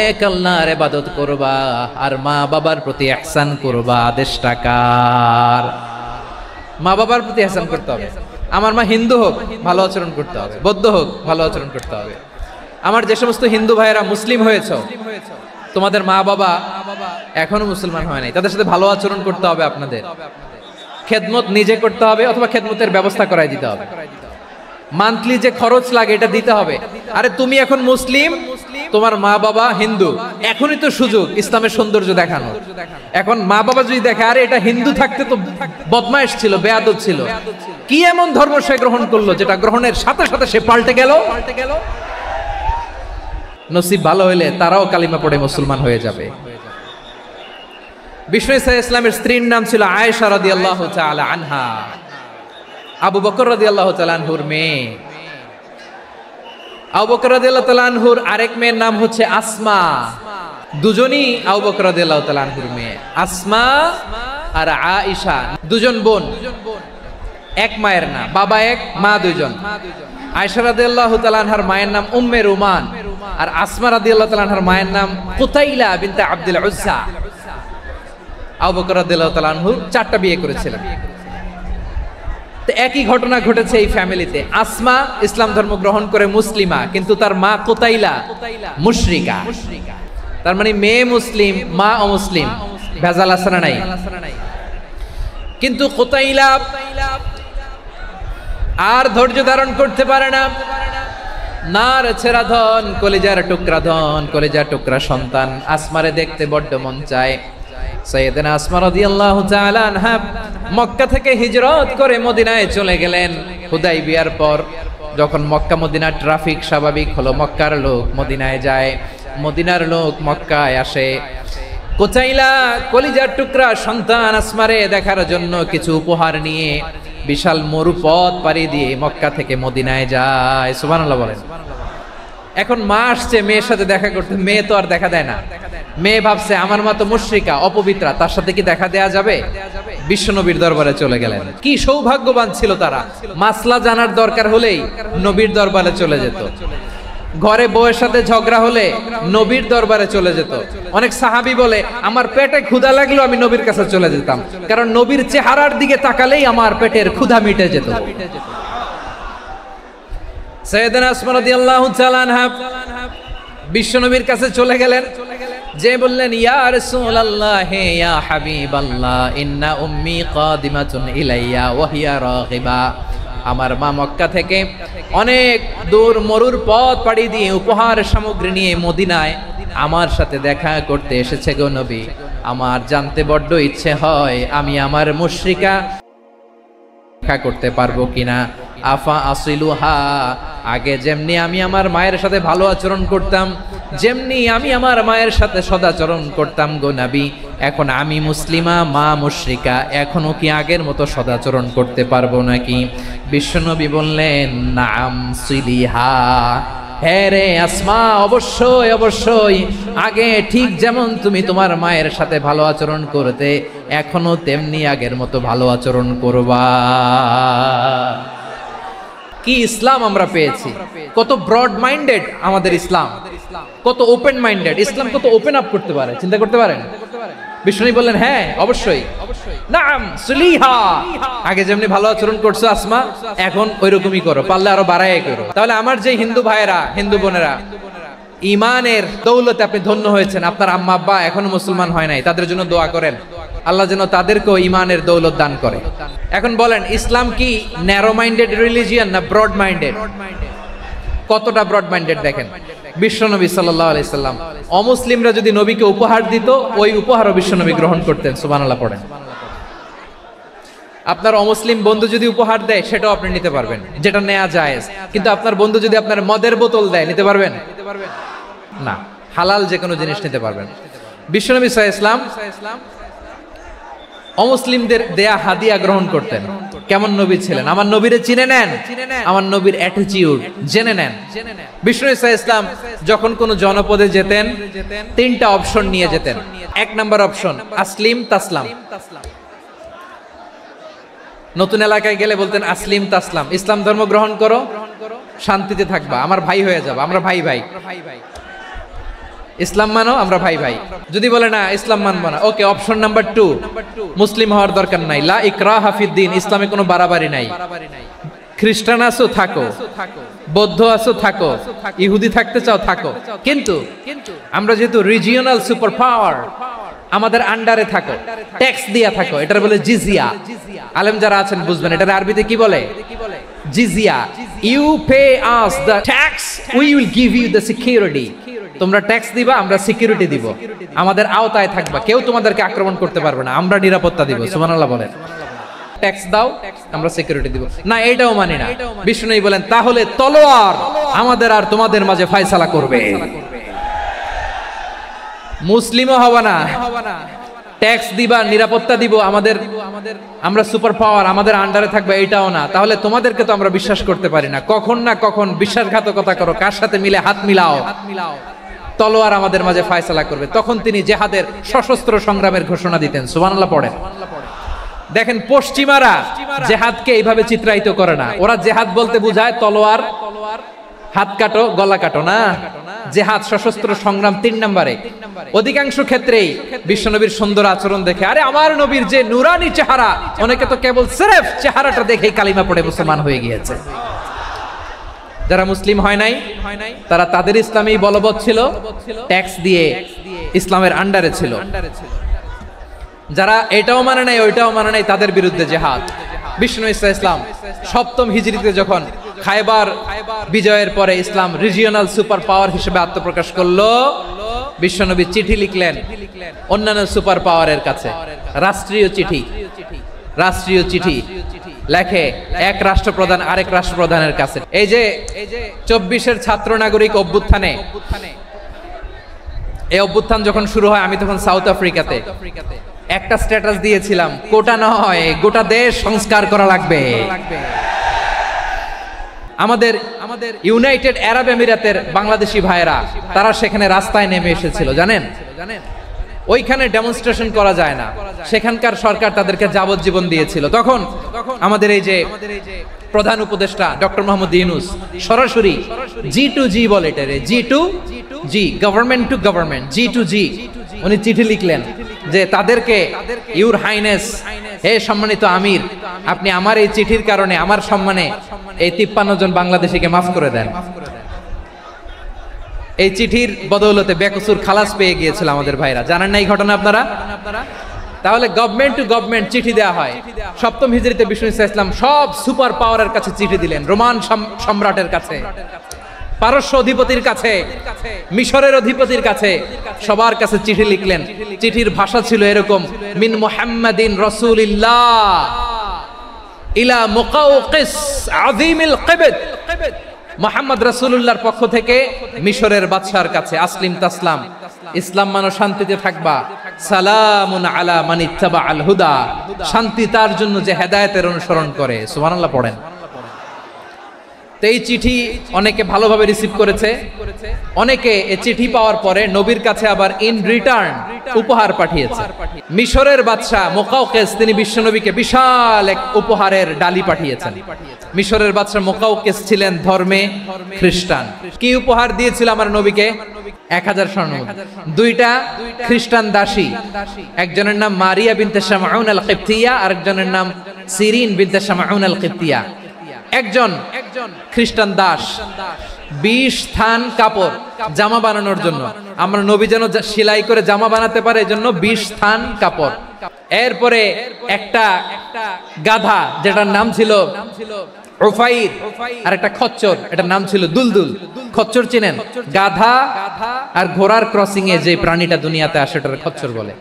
এক আল্লাহর ইবাদত করবা আর মা বাবার প্রতি ইহসান করবা। আদেশটা কার? মা বাবার প্রতি ইহসান করতে হবে। আমার মা হিন্দু হোক ভালো আচরণ করতে হবে, বৌদ্ধ হোক ভালো আচরণ করতে হবে। আমার যে সমস্ত হিন্দু ভাইয়েরা মুসলিম হয়েছে, তোমাদের মা বাবা এখনো মুসলমান হয় নাই, তাদের সাথে ভালো আচরণ করতে হবে। আপনাদের খেদমত নিজে করতে হবে অথবা খেদমতের ব্যবস্থা করাই দিতে হবে। মান্থলি যে খরচ লাগে এটা দিতে হবে। আরে তুমি এখন মুসলিম, তোমার মা বাবা হিন্দু, এখনই তো সুযোগ ইসলামের সৌন্দর্য দেখানো। এখন মা বাবা যদি দেখে আরে এটা হিন্দু থাকতে তো বদমাইশ ছিল, বেয়াদব ছিল, কি এমন ধর্ম সে গ্রহণ করলো যেটা গ্রহণের সাথে সাথে সে পাল্টে গেল, নসিব ভালো হইলে তারাও কালিমা পড়ে মুসলমান হয়ে যাবে। বিষ্ণু ইসলামের স্ত্রীর নাম ছিল আয়েশা রাদিয়াল্লাহু তাআলা আনহা, আবু বকর রাদিয়াল্লাহু তাআলা আনহুর মেয়ে। আবু বকর রাদিয়াল্লাহু তাআলা আনহুর আরেক মেয়ের নাম হচ্ছে আসমা। দুজনই আবু বকর রাদিয়াল্লাহু তাআলা আনহুর মেয়ে, আসমা আর আয়েশা, দুজন বোন, এক মায়ের না, বাবা এক মা দুইজন। আয়েশা রাদিয়াল্লাহু তাআলা আনহার মায়ের নাম উম্মে রুমান, আর আসমা রাদিয়াল্লাহু তাআলা আনহার মায়ের নাম কুতাইলা বিনতে আব্দুল উজ্জা। আবু বকর রাদিয়াল্লাহু তাআলা আনহু 4টা বিয়ে করেছিলেন। তো একই ঘটনা ঘটেছে এই ফ্যামিলিতে। আসমা ইসলাম ধর্ম গ্রহণ করে মুসলিমা, কিন্তু তার মা কুতাইলা মুশরিকা। তার মানে মেয়ে মুসলিম, মা অমুসলিম। ভেজাল আছে না নাই? কিন্তু কুতাইলা আর ধৈর্য ধারণ করতে পারে না। নার ছেঁড়া ধন, কলিজার টুকরা ধন, কলিজার টুকরা সন্তান আসমারে দেখতে বড্ড মন চায়। সাইয়েদনা আসমা রাদিয়াল্লাহু তাআলা আনহা মক্কা থেকে হিজরত করে মদিনায় চলে গেলেন হুদাইবিয়ার পর। যখন মক্কা মদিনার ট্রাফিক স্বাভাবিক হলো, মক্কার লোক মদিনায় যায়, মদিনার লোক মক্কায় আসে। কুতাইলা কলিজার টুকরা সন্তান আসমারে দেখার জন্য কিছু উপহার নিয়ে বিশাল মরুপথ পাড়ি দিয়ে মক্কা থেকে মদিনায় যায়। সুবহানাল্লাহ বলেন। এখন মা আসছে মেয়ের সাথে দেখা করতে, মেয়ে তো আর দেখা দেয় না। মেয়ে ভাবছে আমার মা তো মুশরিকা, অপবিত্রা, তার সাথে কি দেখা দেয়া যাবে? বিশ্বনবীর দরবারে চলে গেলেন। কি সৌভাগ্যবান ছিল তারা, মাসলা জানার দরকার হলেই নবীর দরবারে চলে যেত। ঘরে বউয়ের সাথে ঝগড়া হলে নবীর দরবারে চলে যেত। অনেক সাহাবী বলে আমার পেটে ক্ষুধা লাগলো আমি নবীর কাছে চলে যেতাম, কারণ নবীর চেহারার দিকে তাকালেই আমার পেটের ক্ষুধা মিটে যেত। সাইয়েদানা আসমা রাদিয়াল্লাহু তাআলা আনহা বিশ্বনবীর কাছে চলে গেলেন, যে বললেন ইয়া রাসূলুল্লাহ ইয়া হাবিবাল্লাহ ইন্না উম্মি কাদিমাতুন ইলাইয়া ওয়া হিয়া রাগিবা। আমার মা মক্কা থেকে অনেক দূর মরুর পথ পাড়ি দিয়ে উপহার সামগ্রী নিয়ে মদিনায় আমার সাথে দেখা করতে এসেছে গো নবী। আমার জানতে বড্ড ইচ্ছে হয় আমি আমার মুশরিকা দেখা করতে পারবো কিনা। আফা আসিলুহা, আগে যেমনি আমি আমার মায়ের সাথে ভালো আচরণ করতাম, যেমনি আমি আমার মায়ের সাথে সদাচরণ করতাম গো নবী, এখন আমি মুসলিমা, মা মুশরিকা, এখনো কি আগের মতো সদাচরণ করতে পারবো নাকি? বিশ্বনবী বললেন নাম সিলিহা, হ্যাঁ রে আসমা, অবশ্যই অবশ্যই, আগে ঠিক যেমন তুমি তোমার মায়ের সাথে ভালো আচরণ করতে, এখনো তেমনি আগের মতো ভালো আচরণ করবা। কি ইসলাম আমরা পেয়েছি, কত ব্রড মাইন্ডেড আমাদের ইসলাম, কত ওপেন মাইন্ডেড ইসলাম, কত ওপেন আপ করতে পারে, চিন্তা করতে পারেন? বিষ্ণু বললেন হ্যাঁ অবশ্যই, নাম সুলিহা, আগে যেমনি ভালো আচরণ করছো আসমা, এখন ওইরকমই করো, পারলে আরো বাড়াই করো। তাহলে আমার যে হিন্দু ভাইয়েরা, হিন্দু বোনেরা, ইমানের দৌলতে আপনি ধন্য হয়েছেন, আপনার আম্মা আব্বা এখনো মুসলমান হয় নাই, তাদের জন্য দোয়া করেন, আল্লাহ যেন তাদেরকেও ইমানের দৌলত দান করে। এখন বলেন ইসলাম কি ন্যারো মাইন্ডেড রিলিজিয়ান না ব্রড মাইন্ডেড? কতটা ব্রড মাইন্ডেড দেখেন। বিশ্বনবী সাল্লাল্লাহু আলাইহি সাল্লাম অমুসলিমরা যদি নবীকে উপহার দিত, ওই উপহারও বিশ্বনবী গ্রহণ করতেন। সুবহানাল্লাহ পড়েন। আপনার অমুসলিম বন্ধু যদি উপহার দেয় সেটাও আপনি নিতে পারবেন, যেটা নেওয়া জায়েজ। কিন্তু আপনার বন্ধু যদি আপনার মদের বোতল দেয়, নিতে পারবেন না? হালাল যে কোনো জিনিস নিতে পারবেন। বিশ্বনবী সাল্লাল্লাহু আলাইহি সাল্লাম অমুসলিমদের দেয়া হাদিয়া গ্রহণ করতেন। কেমন নবী ছিলেন? আমার নবীরে চিনে নেন, আমার নবীর অ্যাটিটিউড জেনে নেন। বিষ্ণু ইসলাম যখন কোন জনপদে যেতেন, তিনটা অপশন নিয়ে যেতেন। এক নাম্বার অপশন আসলিম তাসলাম, নতুন এলাকায় গেলে বলতেন আসলিম তাসলাম, ইসলাম ধর্ম গ্রহণ করো, শান্তিতে থাকবা, আমার ভাই হয়ে যাবা, আমরা ভাই ভাই, ইসলাম মানো, আমরা ভাই ভাই। যদি বলে না ইসলাম মানবো না, ওকে, অপশন নাম্বার 2, মুসলিম হওয়ার দরকার নাই, লা ইকরাহা ফিদ্দিন, ইসলামে কোনো বাড়াবাড়ি নাই। খ্রিস্টান আছো থাকো, বৌদ্ধ আছো থাকো, ইহুদি থাকতে চাও থাকো, কিন্তু আমরা যেহেতু রিজিওনাল সুপার পাওয়ার, আমাদের আন্ডারে থাকো, ট্যাক্স দিয়া থাকো, এটার বলে জিজিয়া। আলেম যারা আছেন বুঝবেন এটার আরবিতে কি বলে, জিজিয়া। You pay us the tax, we will give you the security. তোমরা ট্যাক্স দিবা, আমরা সিকিউরিটি দিব, আমাদের আওতায় থাকবা, কেউ তোমাদেরকে আক্রমণ করতে পারবে না, আমরা নিরাপত্তা দিব। সুবহানাল্লাহ বলেন। ট্যাক্স দাও, আমরা সিকিউরিটি দিব না, এটাও মানি না। বিষ্ণু বলেন তাহলে তলোয়ার আমাদের আর তোমাদের মাঝে ফয়সালা করবে, মুসলিমও হবে না, ট্যাক্স দিবা, নিরাপত্তা দিব, আমাদের আমরা সুপার পাওয়ার, আমাদের আন্ডারে থাকবে, এটাও না। তাহলে তোমাদেরকে তো আমরা বিশ্বাস করতে পারি না, কখন না কখন বিশ্বাসঘাতকতা করো, কার সাথে মিলে হাত মিলাও, তলোয়ার আমাদের মাঝে ফয়সালা করবে। তখন তিনি জিহাদের সশস্ত্র সংগ্রামের ঘোষণা দিতেন। সুবহানাল্লাহ পড়েন। দেখেন পশ্চিমারা জিহাদকে এইভাবে চিত্রায়িত করে না, ওরা জিহাদ বলতে বোঝায় তলোয়ার, হাত কাটো, গলা কাটো না। জিহাদ সশস্ত্র সংগ্রাম 3 নম্বরে। অধিকাংশ ক্ষেত্রেই বিশ্বনবীর সুন্দর আচরণ দেখে, আরে আমার নবীর যে নুরানি চেহারা, অনেকে তো কেবল সিরেফ চেহারাটা দেখেই কালিমা পড়ে মুসলমান হয়ে গিয়েছে। যারা মুসলিম হয় নাই তারা তাদের ইসলামেই বলবৎ ছিল, ট্যাক্স দিয়ে ইসলামের আন্ডারে ছিল। যারা এটাও মানে নাই ওইটাও মানে নাই, তাদের বিরুদ্ধে জিহাদ। বিষ্ণু ইসলাম 7ম হিজরিতে যখন খায়বার বিজয়ের পরে ইসলাম রিজিওনাল সুপার পাওয়ার হিসেবে আত্মপ্রকাশ করলো, বিশ্বনবী চিঠি লিখলেন অন্যান্য সুপার পাওয়ারের কাছে, রাষ্ট্রীয় চিঠি, রাষ্ট্রীয় চিঠি লেখে এক রাষ্ট্রপ্রধান আরেক রাষ্ট্রপ্রধানের কাছে। এই যে 24-এর ছাত্র নাগরিক অভ্যুত্থানে, এই অভ্যুত্থান যখন শুরু হয়, আমি তখন সাউথ আফ্রিকাতে একটা স্ট্যাটাস দিয়েছিলাম, কোটা নয় গোটা দেশ সংস্কার করা লাগবে। আমাদের ইউনাইটেড আরব আমিরাতের বাংলাদেশি ভাইয়েরা তারা সেখানে রাস্তায় নেমে এসেছিল, জানেন? ওইখানে ডেমনস্ট্রেশন করা যায় না, সেখানকার সরকার তাদেরকে যাবজ্জীবন দিয়েছিল। তখন আমাদের এই যে প্রধান উপদেষ্টা ডক্টর মোহাম্মদ ইউনূস সরাসরি G2G বলে, এটারে G2G, government to government, G2G, উনি চিঠি লিখলেন যে তাদেরকে, ইউর হাইনেস, হে সম্মানিত আমির, আপনি আমার এই চিঠির কারণে আমার সম্মানে এই 53 জন বাংলাদেশিকে মাফ করে দেন। এই চিঠির বদৌলতে বেকসুর খালাস পেয়ে গিয়েছিল আমাদের ভাইরা, জানেন না এই ঘটনা আপনারা? তাহলে গভর্নমেন্ট টু গভর্নমেন্ট চিঠি দেওয়া হয়। সপ্তম হিজরিতে বিষ্ণু ইসলাম সব সুপার পাওয়ারের কাছে চিঠি দিলেন, রোমান সম্রাটের কাছে, পারস্য অধিপতির কাছে, মিশরের অধিপতির কাছে, সবার কাছে চিঠি লিখলেন। চিঠির ভাষা ছিল এরকম, মিন মুহাম্মাদিন রাসূলিল্লাহ ইলা মুকাওকিস আযীমিল কিবত, মুহাম্মদ রাসূলুল্লাহর পক্ষ থেকে মিশরের বাদশার কাছে, আসলিম তাসলাম, ইসলাম মানো শান্তিতে থাকবা, সালামুন আলা মান ইত্তাবা আল হুদা, শান্তি তার জন্য যে হেদায়েতের অনুসরণ করে। সুবহানাল্লাহ পড়েন। তো এই চিঠি অনেকে ভালোভাবে রিসিভ করেছে, অনেকে এই চিঠি পাওয়ার পরে নবীর কাছে আবার ইন রিটার্ন উপহার পাঠিয়েছে। মিশরের বাদশা মুকাওকিস তিনি বিশ্বনবীকে বিশাল এক উপহারের ডালি পাঠিয়েছেন। মিশরের বাদশা মুকাওকিস ছিলেন ধর্মে খ্রিস্টান। কি উপহার দিয়েছিল আমার নবীকে? 1000 স্বর্ণমুদ্রা। দুইটা খ্রিস্টান দাসী, একজনের নাম মারিয়া বিনতে শামউন আল কিবতিয়া, আরেকজনের নাম সিরিন বিনতে শামউন আল কিবতিয়া। একজন খ্রিস্টান দাস 20 থান কাপড় জামা বানানোর জন্য, আমরা নবী যেন সেলাই করে জামা বানাতে পারে এজন্য 20 থান কাপড়। এরপরে একটা গাধা যেটার নাম ছিল উফাইর, আর একটা খচ্চর, এটার নাম ছিল দুলদুল। খচ্চর চিনেন? গাধা আর ঘোড়ার ক্রসিং এ যে প্রাণীটা দুনিয়াতে আসে এটার খচ্চর বলে।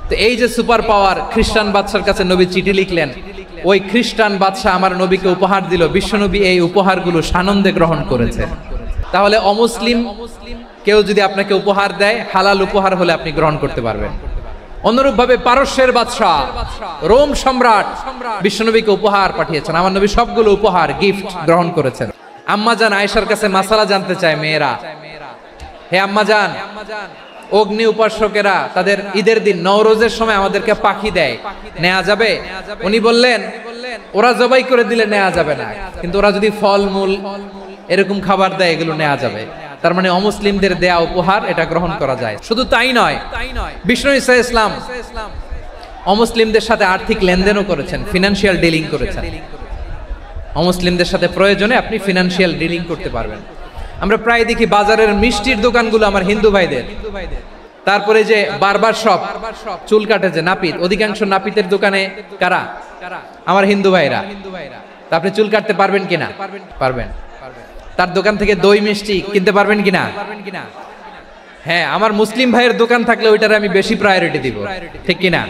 তো এই যে সুপার পাওয়ার খ্রিস্টান বাদশার কাছে নবী চিঠি লিখলেন, ওই খ্রিস্টান বাদশা আমার নবীকে উপহার দিল। বিশ্বনবী এই উপহারগুলো সানন্দে গ্রহণ করেছে। তাহলে অমুসলিম কেউ যদি আপনাকে উপহার দেয়, হালাল উপহার হলে আপনি গ্রহণ করতে পারবেন। অনুরূপভাবে পারস্যের বাদশা, রোম সম্রাট বিশ্বনবীকে উপহার পাঠিয়েছেন, আমার নবী সবগুলো উপহার গিফট গ্রহণ করেছেন। আম্মাজান আয়েশার কাছে মাসালা জানতে চায় মেয়েরা, হে আম্মাজান, অগ্নি উপাসকেরা তাদের ঈদের দিন নওরোজের সময় আমাদেরকে পাখি দেয়, নেওয়া যাবে? উনি বললেন, ওরা জবাই করে দিলে নেওয়া যাবে না, কিন্তু ওরা যদি ফলমূল এরকম খাবার দেয় এগুলো নেওয়া যাবে। তার মানে অমুসলিমদের দেয়া উপহার এটা গ্রহণ করা যায়। শুধু তাই নয়, বিষ্ণু ইসলাম অমুসলিমদের সাথে আর্থিক লেনদেনও করেছেন, ফিনান্সিয়াল ডিলিং করেছেন। অমুসলিমদের সাথে প্রয়োজনে আপনি ফিনান্সিয়াল ডিলিং করতে পারবেন। আমরা প্রায় দেখি বাজারের মিষ্টির দোকানগুলো আমার হিন্দু ভাইদের, তারপরে যে বারবার শপ, চুল কাটে যে নাপিত, অধিকাংশ নাপিতের দোকানে কারা? আমার হিন্দু ভাইরা। তা আপনি চুল কাটতে পারবেন কিনা? পারবেন। তার দোকান থেকে দই মিষ্টি কিনতে পারবেন কিনা? হ্যাঁ, আমার মুসলিম ভাইয়ের দোকান থাকলে ওইটারে আমি বেশি প্রায়োরিটি দিব, ঠিক কিনা?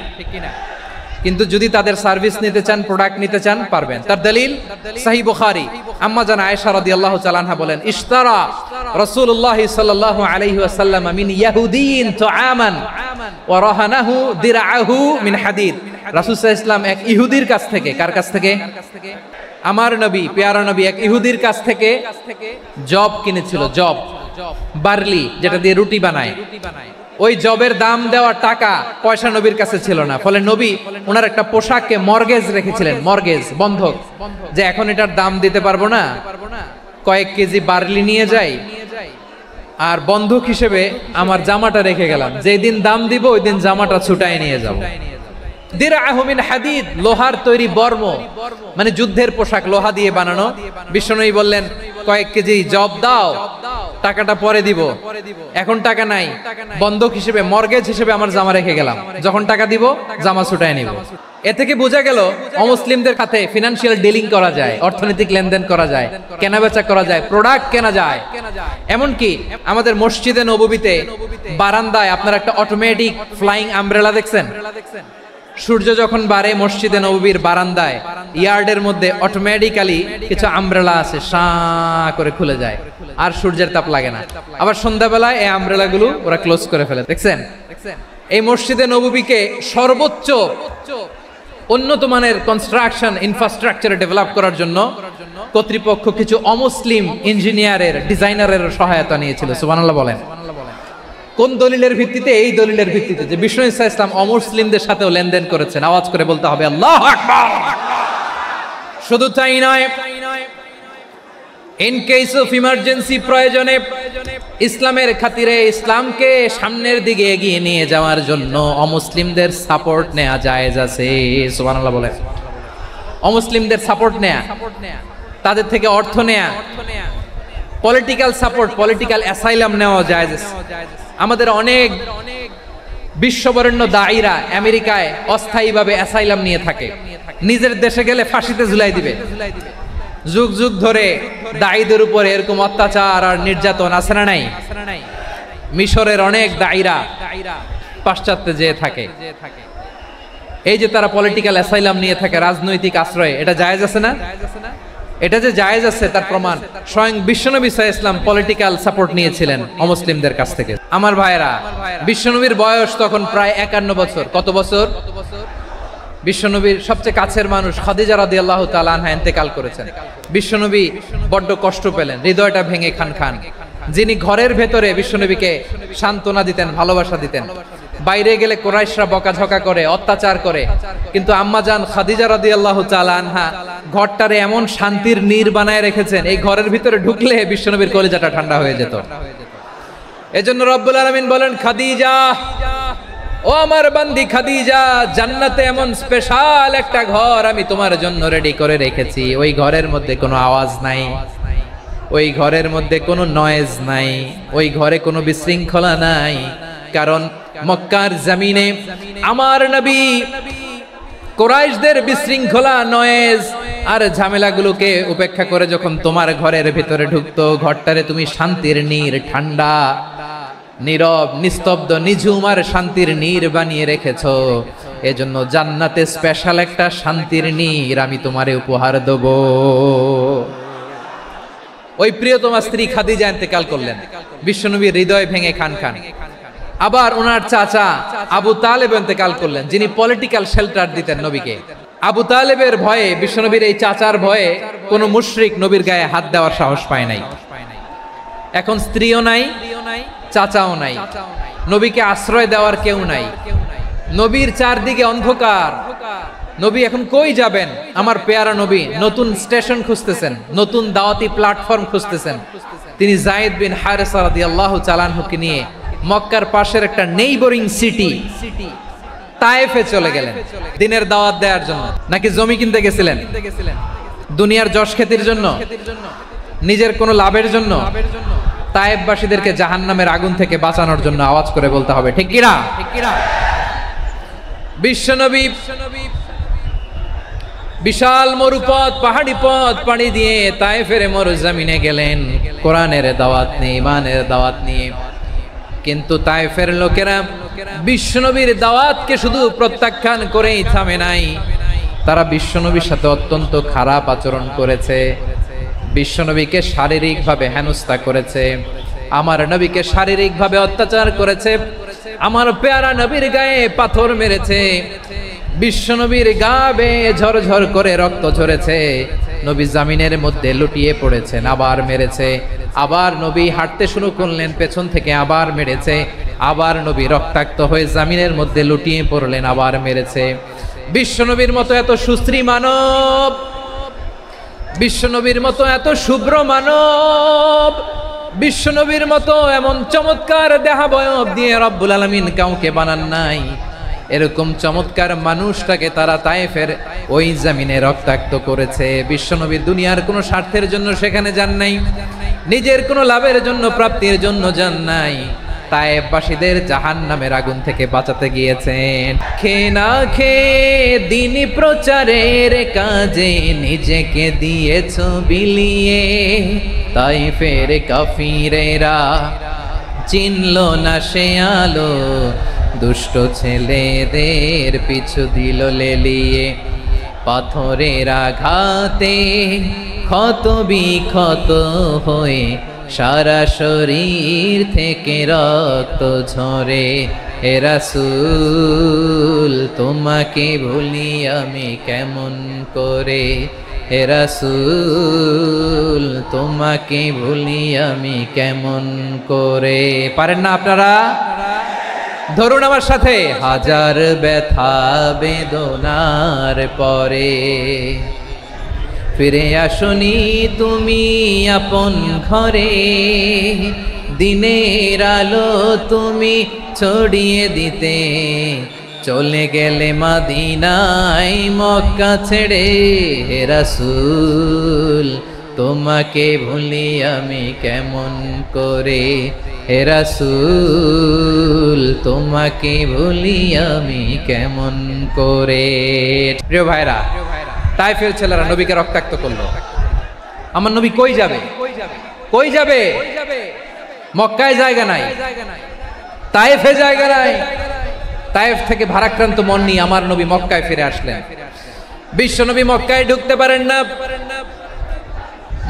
কিন্তু যদি তাদের সার্ভিস নিতে চান, প্রোডাক্ট নিতে চান, পারবেন। তার দলিল সহিহ বুখারী, আম্মা জান আয়েশা রাদিয়াল্লাহু তাআলা আনহা বলেন, ইশতারা রাসূলুল্লাহ সাল্লাল্লাহু আলাইহি ওয়াসাল্লাম মিন ইয়াহুদিয়িন তুআমান ওয়া রাহানাহু দিরআহু মিন হাদিদ। রাসূল সাল্লাল্লাহু আলাইহি ওয়াসাল্লাম এক ইহুদির কাছ থেকে, কার কাছ থেকে? আমার নবী, পেয়ারা নবী এক ইহুদির কাছ থেকে জব কিনেছিল, জব, বার্লি, যেটা দিয়ে রুটি বানায়। ওই জবের দাম দেওয়া টাকা পয়সা নবীর কাছে ছিল না, ফলে নবী ওনার একটা পোশাককে মর্গেজ রেখেছিলেন, মর্গেজ, বন্ধক, যে এখন এটার দাম দিতে পারবো না, কয়েক কেজি বার্লি নিয়ে যাই আর বন্ধক হিসেবে আমার জামাটা রেখে গেলাম, যেদিন দাম দিব ওই দিন জামাটা ছুটায় নিয়ে যাব। দিরআহু মিন হাদিদ, লোহার তৈরি বর্ম, মানে যুদ্ধের পোশাক, লোহা দিয়ে বানানো। বিষ্ণুনবী বললেন, কয়েক কেজি জব দাও, টাকাটা পরে দিব, এখন টাকা নাই, বন্ধক হিসেবে, মর্গেজ হিসেবে আমার জামা রেখে গেলাম, যখন টাকা দিব জামা ছুটায় নিব। এ থেকে বোঝা গেল অমুসলিমদের সাথে ফিনান্সিয়াল ডিলিং করা যায়, অর্থনৈতিক লেনদেন করা যায়, কেনাবেচা করা যায়, প্রোডাক্ট কেনা যায়। এমনকি আমাদের মসজিদে নববীতে বারান্দায় আপনার একটা অটোমেটিক ফ্লাইং আমব্রেলা দেখছেন? সূর্য যখন বাড়ে মসজিদে নববীর বারান্দায় ইয়ার্ডের মধ্যে অটোমেটিক্যালি কিছু আমব্রেলা আছে, শাঁ করে খুলে যায়, আর সূর্যের তাপ লাগে না। আবার সন্ধ্যাবেলায় এই আমব্রেলা গুলো ওরা ক্লোজ করে ফেলে, দেখছেন? এই মসজিদে নববীকে সর্বোচ্চ উন্নত মানের কনস্ট্রাকশন ইনফ্রাস্ট্রাকচারে ডেভেলপ করার জন্য কর্তৃপক্ষ কিছু অমুসলিম ইঞ্জিনিয়ারের ডিজাইনারের সহায়তা নিয়েছিল। সুবহানাল্লাহ বলেন। কোন দলিলের ভিত্তিতে? এই দলিলের ভিত্তিতে যে বিষ্ণু ঈসা ইসলাম অমুসলিমদের সাথেও লেনদেন করেছেন। আওয়াজ করে বলতে হবে আল্লাহু আকবার। শুধু তাই নয়, ইন কেস অফ ইমার্জেন্সি, প্রয়োজনে ইসলামের খাতিরে ইসলামকে সামনের দিকে এগিয়ে নিয়ে যাওয়ার জন্য অমুসলিমদের সাপোর্ট নেওয়া জায়েজ আছে। সুবহানাল্লাহ বলেন। অমুসলিমদের সাপোর্ট নেয়া, তাদের থেকে অর্থ নেয়া, পলিটিক্যাল সাপোর্ট, পলিটিক্যাল অ্যাসাইলাম নেওয়া জায়েজ আছে। আমাদের অনেক বিশ্ববরেণ্য দায়ীরা আমেরিকায় অস্থায়ীভাবে অ্যাসাইলাম নিয়ে থাকে, নিজের দেশে গেলে ফাঁসিতে ঝুলাই দিবে। যুগ যুগ ধরে দায়ীদের উপরে এরকম অত্যাচার আর নির্যাতন আছে না নাই? মিশরের অনেক দায়ীরা পাশ্চাত্যে যেয়ে থাকে। এই যে তারা পলিটিক্যাল অ্যাসাইলাম নিয়ে থাকে, রাজনৈতিক আশ্রয়, এটা জায়েজ আছে না? এটা যে জায়েজ আছে তার প্রমাণ স্বয়ং বিশ্বনবী সাল্লাল্লাহু আলাইহি ওয়াসাল্লাম পলিটিক্যাল সাপোর্ট নিয়েছিলেন অমুসলিমদের কাছ থেকে। আমার ভাইরা, বিশ্বনবীর বয়স তখন প্রায় 51 বছর। কত বছর? বিশ্বনবীর সবচেয়ে কাছের মানুষ খাদিজা রাদিয়াল্লাহু তাআলা আনহা ইন্তেকাল করেছেন। বিশ্বনবী বড্ড কষ্ট পেলেন, হৃদয়টা ভেঙে খান খান। যিনি ঘরের ভেতরে বিশ্বনবীকে সান্ত্বনা দিতেন, ভালোবাসা দিতেন, বাইরে গেলে কুরাইশরা বকাঝকা করে, অত্যাচার করে, কিন্তু আম্মাজান খাদিজা রাদিয়াল্লাহু তাআলা আনহা ঘরটারে এমন শান্তির নীড় বানায় রেখেছেন, এই ঘরের ভিতরে ঢুকলে বিশ্বনবীর কলিজাটা ঠান্ডা হয়ে যেত। এজন্য রব্বুল আলামিন বলেন, খাদিজা, ও আমার বান্দি খাদিজা, জান্নাতে এমন স্পেশাল একটা ঘর আমি তোমার জন্য রেডি করে রেখেছি। ওই ঘরের মধ্যে কোনো আওয়াজ নাই, ওই ঘরের মধ্যে কোনো নয়েজ নাই, ওই ঘরে কোনো বিশৃঙ্খলা নাই। কারণ মক্কার জমিনে আমার নবী কুরাইশদের বিশৃঙ্খলা, নয়েজ আর ঝামেলাগুলোকে উপেক্ষা করে যখন তোমার ঘরের ভিতরে ঢুকতো, ঘরটারে তুমি শান্তির নীড়, ঠান্ডা, নীরব, নিস্তব্ধ, নিঝুম আর শান্তির নীড় বানিয়ে রেখেছো। এজন্য জান্নাতে স্পেশাল একটা শান্তির নীড় আমি তোমারে উপহার দেব। ওই প্রিয়তমা স্ত্রী খাদিজা ইন্তেকাল করলেন, বিশ্বনবীর হৃদয় ভেঙে খান খান। আবার ওনার চাচা আবু তালেব ইন্তেকাল করলেন, যিনি পলিটিক্যাল শেল্টার দিতেন নবীকে। আবু তালেবের ভয়ে, বিশ্বনবীর এই চাচার ভয়ে কোনো মুশরিক নবীর গায়ে হাত দেওয়ার সাহস পায় নাই। এখন স্ত্রীও নাই, চাচাও নাই, নবীকে আশ্রয় দেওয়ার কেউ নাই। নবীর চারদিকে অন্ধকার, নবী এখন কই যাবেন? আমার পেয়ারা নবী নতুন স্টেশন খুঁজতেছেন, নতুন দাওয়াতি প্ল্যাটফর্ম খুঁজতেছেন। তিনি যায়েদ বিন হারেসা রাদিয়াল্লাহু তাআলা আনহুকে নিয়ে মক্কার পাশের একটা নেইবরিং সিটি তায়েফে চলে গেলেন দিনের দাওয়াত দেওয়ার জন্য। নাকি জমি কিনতে গেছিলেন? দুনিয়ার যশ খ্যাতির জন্য, নিজের কোনো লাভের জন্য? তায়েফবাসীদেরকে জাহান্নামের আগুন থেকে বাঁচানোর জন্য। আওয়াজ করে বলতে হবে ঠিক কিনা? বিশ্বনবী বিশাল মরুপথ, পাহাড়ি পথ পাড়ি দিয়ে তায়েফের মরুজমিনে গেলেন কোরআনের দাওয়াত নিয়ে, ইমানের দাওয়াত নিয়ে। কিন্তু তায়েফের লোকেরা বিশ্বনবীর দাওয়াতকে শুধু প্রত্যাখ্যান করেই থামে নাই, তারা বিশ্বনবীর সাথে অত্যন্ত খারাপ আচরণ করেছে। বিশ্বনবীকে শারীরিকভাবে হেনস্থা করেছে, আমার নবীকে শারীরিকভাবে অত্যাচার করেছে, আমার পেয়ারা নবীর গায়ে পাথর মেরেছে, বিশ্বনবীর গা বেয়ে ঝরঝর করে রক্ত ঝরেছে, নবী জামিনের মধ্যে লুটিয়ে পড়েছেন, আবার মেরেছে, আবার নবী হাঁটতে শুরু করলেন, পেছন থেকে আবার মেরেছে, আবার নবী রক্তাক্ত হয়ে জামিনের মধ্যে লুটিয়ে পড়লেন, আবার মেরেছে। বিশ্বনবীর মতো এত সুশ্রী মানব, বিশ্বনবীর মতো এত শুভ্র মানব, বিশ্বনবীর মতো এমন চমৎকার দেহাবয়ব দিয়ে রব্বুল আলামিন কাউকে বানান নাই। এরকম চমৎকার মানুষটাকে তারা তায়েফের ওই জমিনে রক্তাক্ত করেছে। বিশ্বনবী দুনিয়ার কোনো স্বার্থের জন্য সেখানে যান নাই, নিজের কোনো লাভের জন্য, প্রাপ্তির জন্য যান নাই, তায়েফবাসীদের জাহান্নামের আগুন থেকে বাঁচাতে গিয়েছেন। খেয়ে না খেয়ে দ্বীনি প্রচারের কাজে নিজেকে দিয়েছ বিলিয়ে, তায়েফের কাফিরেরা চিনল না সে আলো, দুষ্ট ছেলেদের পিছু দিল লেলিয়ে, পাথরের আঘাতে ক্ষত বিক্ষত হয়ে সারা শরীর থেকে রক্ত ঝরে। হে রাসূল তোমাকে ভুলি আমি কেমন করে, হে রাসূল তোমাকে ভুলি আমি কেমন করে। পারেন না আপনারা? ধরুন আমার সাথে, হাজার ব্যথা বেদনার পরে ফিরে আসনি তুমি আপন ঘরে, দিনের আলো তুমি ছড়িয়ে দিতে চলে গেলে মদিনায় মক্কা ছেড়ে। হে রাসূল তোমাকে ভুলি আমি কেমন করে, হে রাসূল তোমাকে ভুলি আমি কেমন করে। প্রিয় ভাইরা, তায়েফের ছেলেরা নবীকে রক্তাক্ত করলো। আমার নবী কই যাবে? কই যাবে? মক্কায় জায়গা নাই, তায়েফে জায়গা নাই। তায়েফ থেকে ভারাক্রান্ত মন নিয়ে আমার নবী মক্কায় ফিরে আসলেন। বিশ্ব নবী মক্কায় ঢুকতে পারেন না।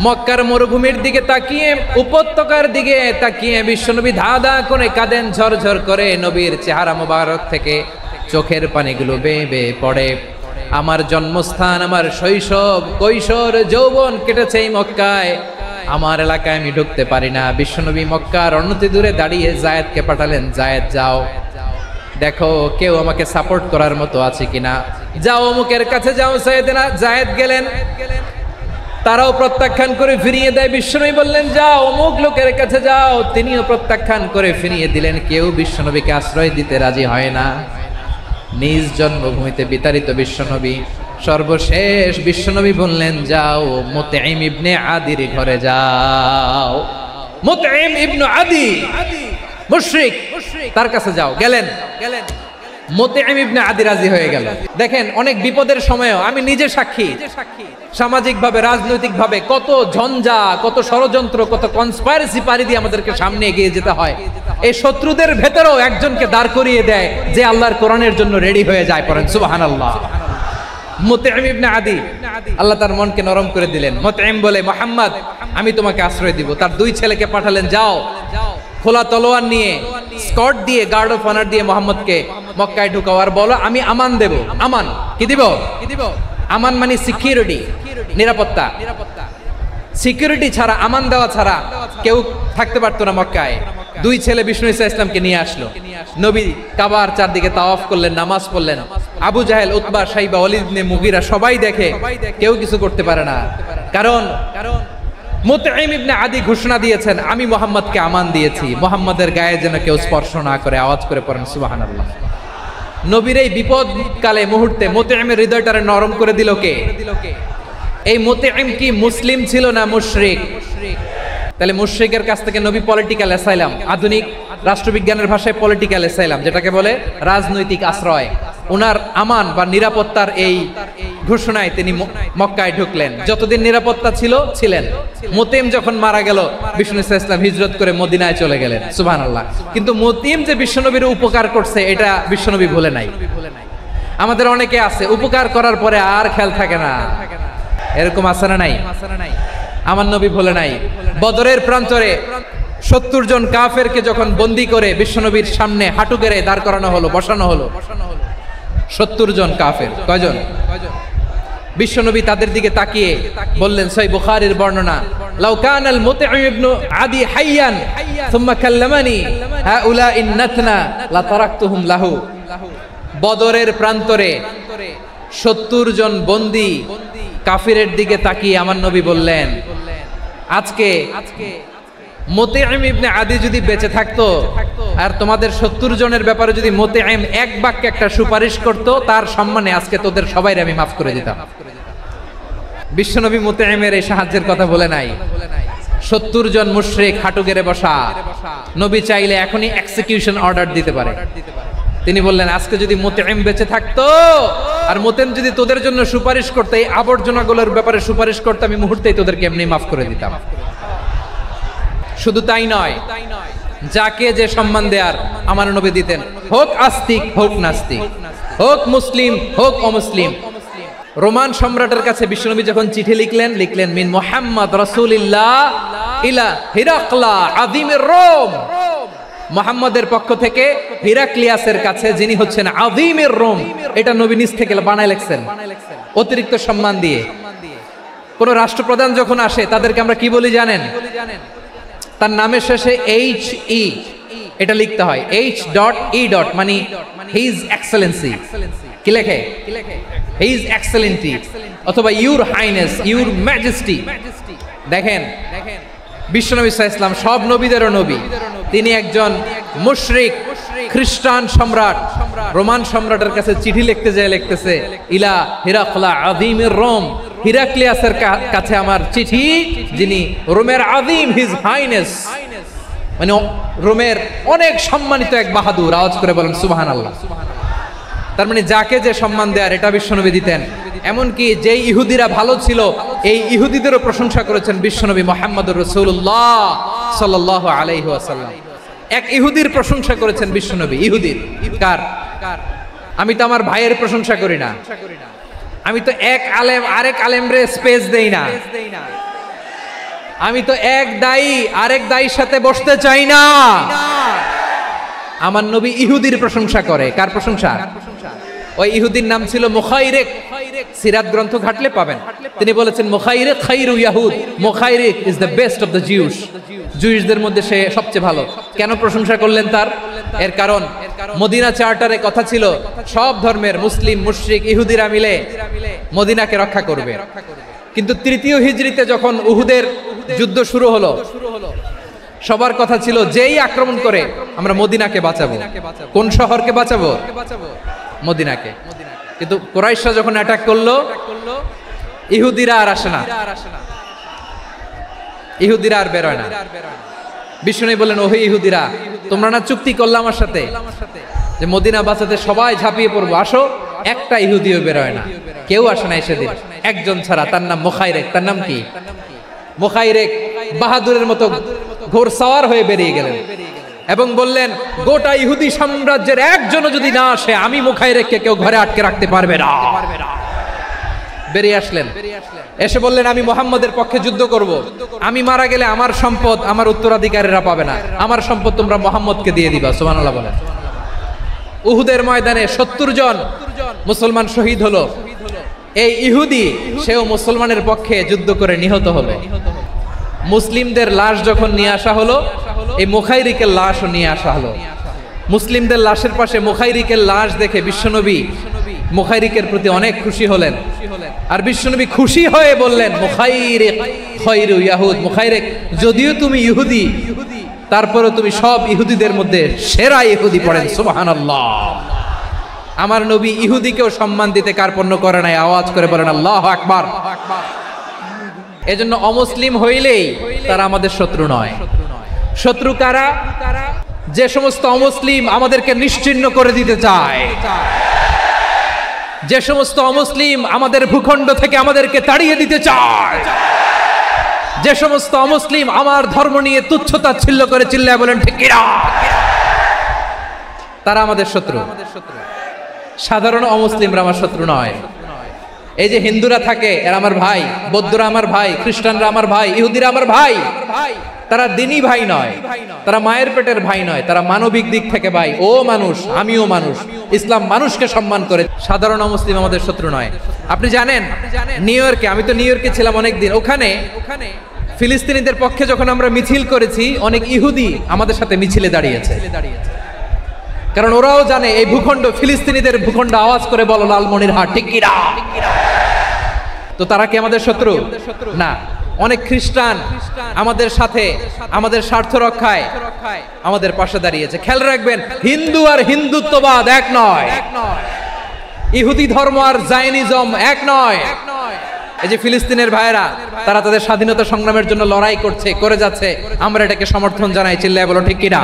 মক্কার মরুভূমির দিকে তাকিয়ে, উপত্যকার দিকে তাকিয়ে বিশ্বনবী ধা ধা করে কাঁদেন, ঝরঝর করে। নবীর চেহারা মোবারক থেকে চোখের পানিগুলো বেয়ে বেয়ে পড়ে। আমার জন্মস্থান, আমার শৈশব, কৈশোর, যৌবন কেটেছে এই মক্কায়, আমার এলাকায় আমি ঢুকতে পারি না। বিশ্বনবী মক্কার অনতি দূরে দাঁড়িয়ে জায়েদকে পাঠালেন, জায়েদ যাও দেখো কেউ আমাকে সাপোর্ট করার মতো আছে কিনা, যাও অমুকের কাছে যাও। জায়েদ গেলেন, তারাও প্রত্যাখ্যান করে ফিরিয়ে দেয়। বিশ্বনবী বললেন যাও অমুক লোকের কাছে যাও, তিনিও প্রত্যাখ্যান করে ফিরিয়ে দিলেন। কেউ বিশ্বনবীকে আশ্রয় দিতে রাজি হয় না। নিজ জন্মভূমিতে বিতাড়িত বিশ্বনবী, সর্বশেষ বিশ্বনবী বললেন যাও মুতঈম ইবনে আদির ঘরে যাও। মুতঈম ইবনে আদি মুশরিক, তার কাছে যাও। গেলেন, মুতঈম ইবনে আদি রাজি হয়ে গেল। দেখেন অনেক বিপদের সময়ও আমি নিজে সাক্ষী, সামাজিকভাবে রাজনৈতিকভাবে কত ঝঞ্ঝা, কত ষড়যন্ত্র, কত কনস্পাইরেসি পাড়ি দিয়ে আমাদেরকে সামনে এগিয়ে যেতে হয়। এই শত্রুদের ভেতরেও একজনকে দাঁড় করিয়ে দেয় যে আল্লাহর কোরআনের জন্য রেডি হয়ে যায়। পড়েন সুবহানাল্লাহ। মুতঈম ইবনে আদি, আল্লাহ তার মনকে নরম করে দিলেন। মুতঈম বলে মুহাম্মদ আমি তোমাকে আশ্রয় দিব। তার দুই ছেলেকে পাঠালেন, যাও খোলা তলোয়ার নিয়ে, স্কট দিয়ে, গার্ড অফ অনার দিয়ে মুহাম্মদকে মক্কায় ঢুকাও আর বলো আমি আমান দেব। আমান কি দিব? আমান মানে সিকিউরিটি, নিরাপত্তা। সিকিউরিটি ছাড়া, আমান দেওয়া ছাড়া কেউ থাকতে পারতো না মক্কায়। দুই ছেলে বিষ্ণু ইসা ইসলামকে নিয়ে আসলো। নবী কাবার চারদিকে তাওয়াফ করলেন, নামাজ পড়লেন। আবু জাহেল, উতবা, শাইবা, ওয়ালিদ ইবনে মুগীরা সবাই দেখে, কেউ কিছু করতে পারে না। কারণ মুতঈম ইবনে আদি ঘোষণা দিয়েছেন আমি মুহাম্মদকে আমান দিয়েছি, মুহাম্মদের গায়ে যেন কেউ স্পর্শ না করে। আওয়াজ করে পড়েন সুবহানাল্লাহ। নবীর এই বিপদ কালে মুহূর্তে মুতঈমের হৃদয়টারে নরম করে দিল কে? এই মুতঈম কি মুসলিম ছিল না মুশরিক? তাহলে মুশরিকের কাছ থেকে নবী পলিটিক্যাল অ্যাসাইলাম, আধুনিক রাষ্ট্রবিজ্ঞানের ভাষায় পলিটিক্যাল অ্যাসাইলাম, যেটাকে বলে রাজনৈতিক আশ্রয়, ওনার আমান বা নিরাপত্তার এই ঘোষণায় তিনি মক্কায় ঢুকলেন। যতদিন নিরাপত্তা ছিলেন। মুতঈম যখন মারা গেল, বিষ্ণু ইসলাম হিজরত করে মদিনায় চলে গেলেন। সুবহানাল্লাহ। কিন্তু মুতঈম যে বিশ্বনবীর উপকার করছে এটা বিশ্বনবী ভুলে নাই। আমাদের অনেকে আছে উপকার করার পরে আর খেয়াল থাকে না, এরকম আছে না নাই? আমার নবী ভুলে নাই। বদরের প্রান্তরে 70 জন কাফেরকে যখন বন্দী করে বিশ্বনবীর সামনে হাঁটু গেড়ে দাঁড় করানো হলো, বসানো হলো, 70 জন কাফের। কয়জন? বিশ্বনবী তাদের দিকে তাকিয়ে বললেন, সহিহ বুখারীর বর্ণনা, লাউ কানাল মুতঈম ইবনে আদি হাইয়ান সুম্মা কাল্লামানি হাউলা ইন্নাতনা লা তারাকতুহুম লাহু। বদরের প্রান্তরে 70 জন বন্দী কাফিরের দিকে তাকিয়ে আমার নবী বললেন, আজকে মুতঈম ইবনে আদি যদি বেঁচে থাকতো আর তোমাদের 70 জনের ব্যাপারে যদি মুতঈম এক বাক্যে একটা সুপারিশ করত, তার সম্মানে আজকে তোদের সবাইকে আমি মাফ করে দিতাম। বিশ্বনবী মুতঈমের এই সাহায্যের কথা বলে নাই। 70 জন মুশরিক হাঁটু গেড়ে বসা, নবী চাইলে এখনই এক্সিকিউশন অর্ডার দিতে পারে। তিনি বললেন আজকে যদি মুতঈম বেঁচে থাকতো আর মুতঈম যদি তোদের জন্য সুপারিশ করতে, এই আবর্জনাগুলোর ব্যাপারে সুপারিশ করতে, আমি মুহূর্তেই তোদেরকে এমনি মাফ করে দিতাম। শুধু তাই নয়, যাকে যে সম্মান দেয়ার আমার নবী দিতেন, হোক আস্তিক হোক নাস্তিক, হোক মুসলিম হোক অমুসলিম। রোমান সম্রাটের কাছে বিশ্বনবী যখন চিঠি লিখলেন মিন মুহাম্মদ রাসূলিল্লাহ ইলা হিরাকলা আযীমির রোম, মুহাম্মদের পক্ষ থেকে হিরাক্লিয়াসের কাছে, যিনি হচ্ছেন আযীমির রোম। এটা নবী নিজ থেকে বানায় লিখছেন অতিরিক্ত সম্মান দিয়ে। কোন রাষ্ট্রপ্রধান যখন আসে তাদেরকে আমরা কি বলি জানেন? তার নামের শেষে HE এটা লিখতে হয়, H.E. মানে হিজ এক্সেলেন্সি। কি লেখে? হিজ এক্সেলেন্সি অথবা ইউর হাইনেস, ইউর ম্যাজেস্টি। দেখেন বিশ্বনবী সাল্লাল্লাহু আলাইহি ওয়াসাল্লাম সব নবীদেরও নবী, তিনি একজন মুশরিক খ্রিস্টান সম্রাট, রোমান সম্রাটের কাছে চিঠি লিখতে যায়, লিখতেছে ইলা হিরাকলা আযীমির রোম, হিরাক্লিয়াসের কাছে আমার চিঠি, যিনি রোমের আযীম, হিজ হাইনেস মানে রোমের অনেক সম্মানিত এক বাহাদুর। আওয়াজ করে বলেন সুবহানাল্লাহ। তার মানে যাকে যে সম্মান দেয়ার এটা বিশ্বনবী দিতেন। এমনকি যেই ইহুদিরা ভালো ছিল এই ইহুদিদেরও প্রশংসা করেছেন বিশ্বনবী মুহাম্মদুর রাসূলুল্লাহ সাল্লাল্লাহু আলাইহি ওয়াসাল্লাম। এক ইহুদির প্রশংসা করেছেন বিশ্বনবী। ইহুদির কার? আমি তো আমার ভাইয়ের প্রশংসা করি না, আমি তো এক আলেম আরেক আলেমরে স্পেস দেই না, আমি তো এক দায়ী আরেক দায়ীর সাথে বসতে চাই না। আমার নবী ইহুদির প্রশংসা করে। কার প্রশংসা? ওই ইহুদির নাম ছিল মুখাইরিক। সিরাত গ্রন্থ ঘাটলে পাবেন। তিনি বলেছেন মুখাইরিক খাইরু ইয়াহুদ, Mukhayriq is the best of the Jews. জুইশদের মধ্যে সে সবচেয়ে ভালো। কেন প্রশংসা করলেন তার? এর কারণ মদিনা চার্টারে কথা ছিল সব ধর্মের মুসলিম মুশরিক ইহুদিরা মিলে মদিনাকে রক্ষা করবে। কিন্তু তৃতীয় হিজরিতে যখন উহুদের যুদ্ধ শুরু হলো, সবার কথা ছিল যেই আক্রমণ করে আমরা মদিনাকে বাঁচাবো। কোন শহরকে বাঁচাবো? মদিনাকে। কিন্তু কুরাইশরা যখন অ্যাটাক করলো, ইহুদিরা আর আসে না, ইহুদিরা আর বেরোয় না। বিষ্ণু বললেন ওহে ইহুদিরা, তোমরা না চুক্তি করলে আমার সাথে যে মদিনা বাঁচাতে সবাই ঝাঁপিয়ে পড়বো, আসো। একটা ইহুদিও বেরোয় না, কেউ আসে না সেদিন, একজন ছাড়া। তার নাম মুখাইরিক। তার নাম কি? মুখাইরিক বাহাদুরের মতো ঘোড়সওয়ার হয়ে বেরিয়ে গেলেন এবং বললেন গোটা ইহুদি সাম্রাজ্যের একজনও যদি না আসে আমি মুখাইরিককে কেউ ঘরে আটকে রাখতে পারবে না। বেরিয়ে আসলেন, এসে বললেন আমি মুহাম্মদের পক্ষে যুদ্ধ করব, আমি মারা গেলে আমার সম্পদ আমার উত্তরাধিকারীরা পাবে না, আমার সম্পদ তোমরা মুহাম্মদকে দিয়ে দিবা। সুবহানাল্লাহ বলেন। উহুদের ময়দানে 70 জন মুসলমান শহীদ হলো। এই ইহুদি সেও মুসলমানের পক্ষে যুদ্ধ করে নিহত হলো। মুসলিমদের লাশ যখন নিয়ে আসা হলো, এই মুখাইরিকের লাশও নিয়ে আসা হলো। মুসলিমদের লাশের পাশে মুখাইরিকের লাশ দেখে বিশ্বনবী মুখাইরিকের প্রতি অনেক খুশি হলেন। আর বিশ্বনবী খুশি হয়ে বললেন মুখাইরিক খায়রু ইয়াহুদ, মুখাইরিক যদিও তুমি ইহুদি তারপরে তুমি সব ইহুদিদের মধ্যে সেরা ইহুদি। পড়েন সুবহানাল্লাহ। আমার নবী ইহুদিকেও সম্মান দিতে কার্পণ্য করে নাই। আওয়াজ করে বলেন আল্লাহু আকবার। এজন্য অমুসলিম হইলেই তারা আমাদের শত্রু নয়। শত্রু কারা? যে সমস্ত অমুসলিম আমাদেরকে নিশ্চিহ্ন করে দিতে চায়, যে সমস্ত অমুসলিম আমাদের ভূখণ্ড থেকে আমাদেরকে তাড়িয়ে দিতে চায়, যে সমস্ত অমুসলিম আমার ধর্ম নিয়ে তুচ্ছতাচ্ছিল্য করে চিল্লায় বলেন ঠিক কিনা, তারা আমাদের শত্রু। সাধারণ অমুসলিমরা আমার শত্রু নয়। এই যে হিন্দুরা থাকে এরা আমার ভাই, বৌদ্ধরা আমার ভাই, খ্রিস্টানরা আমার ভাই, ইহুদিরা আমার ভাই। তারা দিনই ভাই নয়, তারা মায়ের পেটের ভাই নয়, তারা মানবিক দিক থেকে ভাই। ও মানুষ, আমিও মানুষ, ইসলাম মানুষকে সম্মান করে। সাধারণ অমুসলিম আমাদের শত্রু নয়। আপনি জানেন নিউ ইয়র্কে, আমি তো নিউ ইয়র্কে ছিলাম অনেকদিন, ওখানে ফিলিস্তিনিদের পক্ষে যখন আমরা মিছিল করেছি অনেক ইহুদি আমাদের সাথে মিছিলে দাঁড়িয়েছে। কারণ ওরাও জানে এই ভূখণ্ড ফিলিস্তিনিদের ভূখণ্ড। আওয়াজ করে বলো লালমনিরহাট ঠিক কিনা। তো তারা কি আমাদের শত্রু? না। অনেক খ্রিস্টান আমাদের সাথে আমাদের স্বার্থ রক্ষায় আমাদের পাশে দাঁড়িয়েছে। খেয়াল রাখবেন হিন্দু আর হিন্দুত্ববাদ এক নয়, ইহুদি ধর্ম আর জায়নিজম এক নয়। এই যে ফিলিস্তিনের ভাইয়েরা তারা তাদের স্বাধীনতা সংগ্রামের জন্য লড়াই করছে, করে যাচ্ছে, আমরা এটাকে সমর্থন জানাই। চিল্লায় বলো ঠিক কিনা।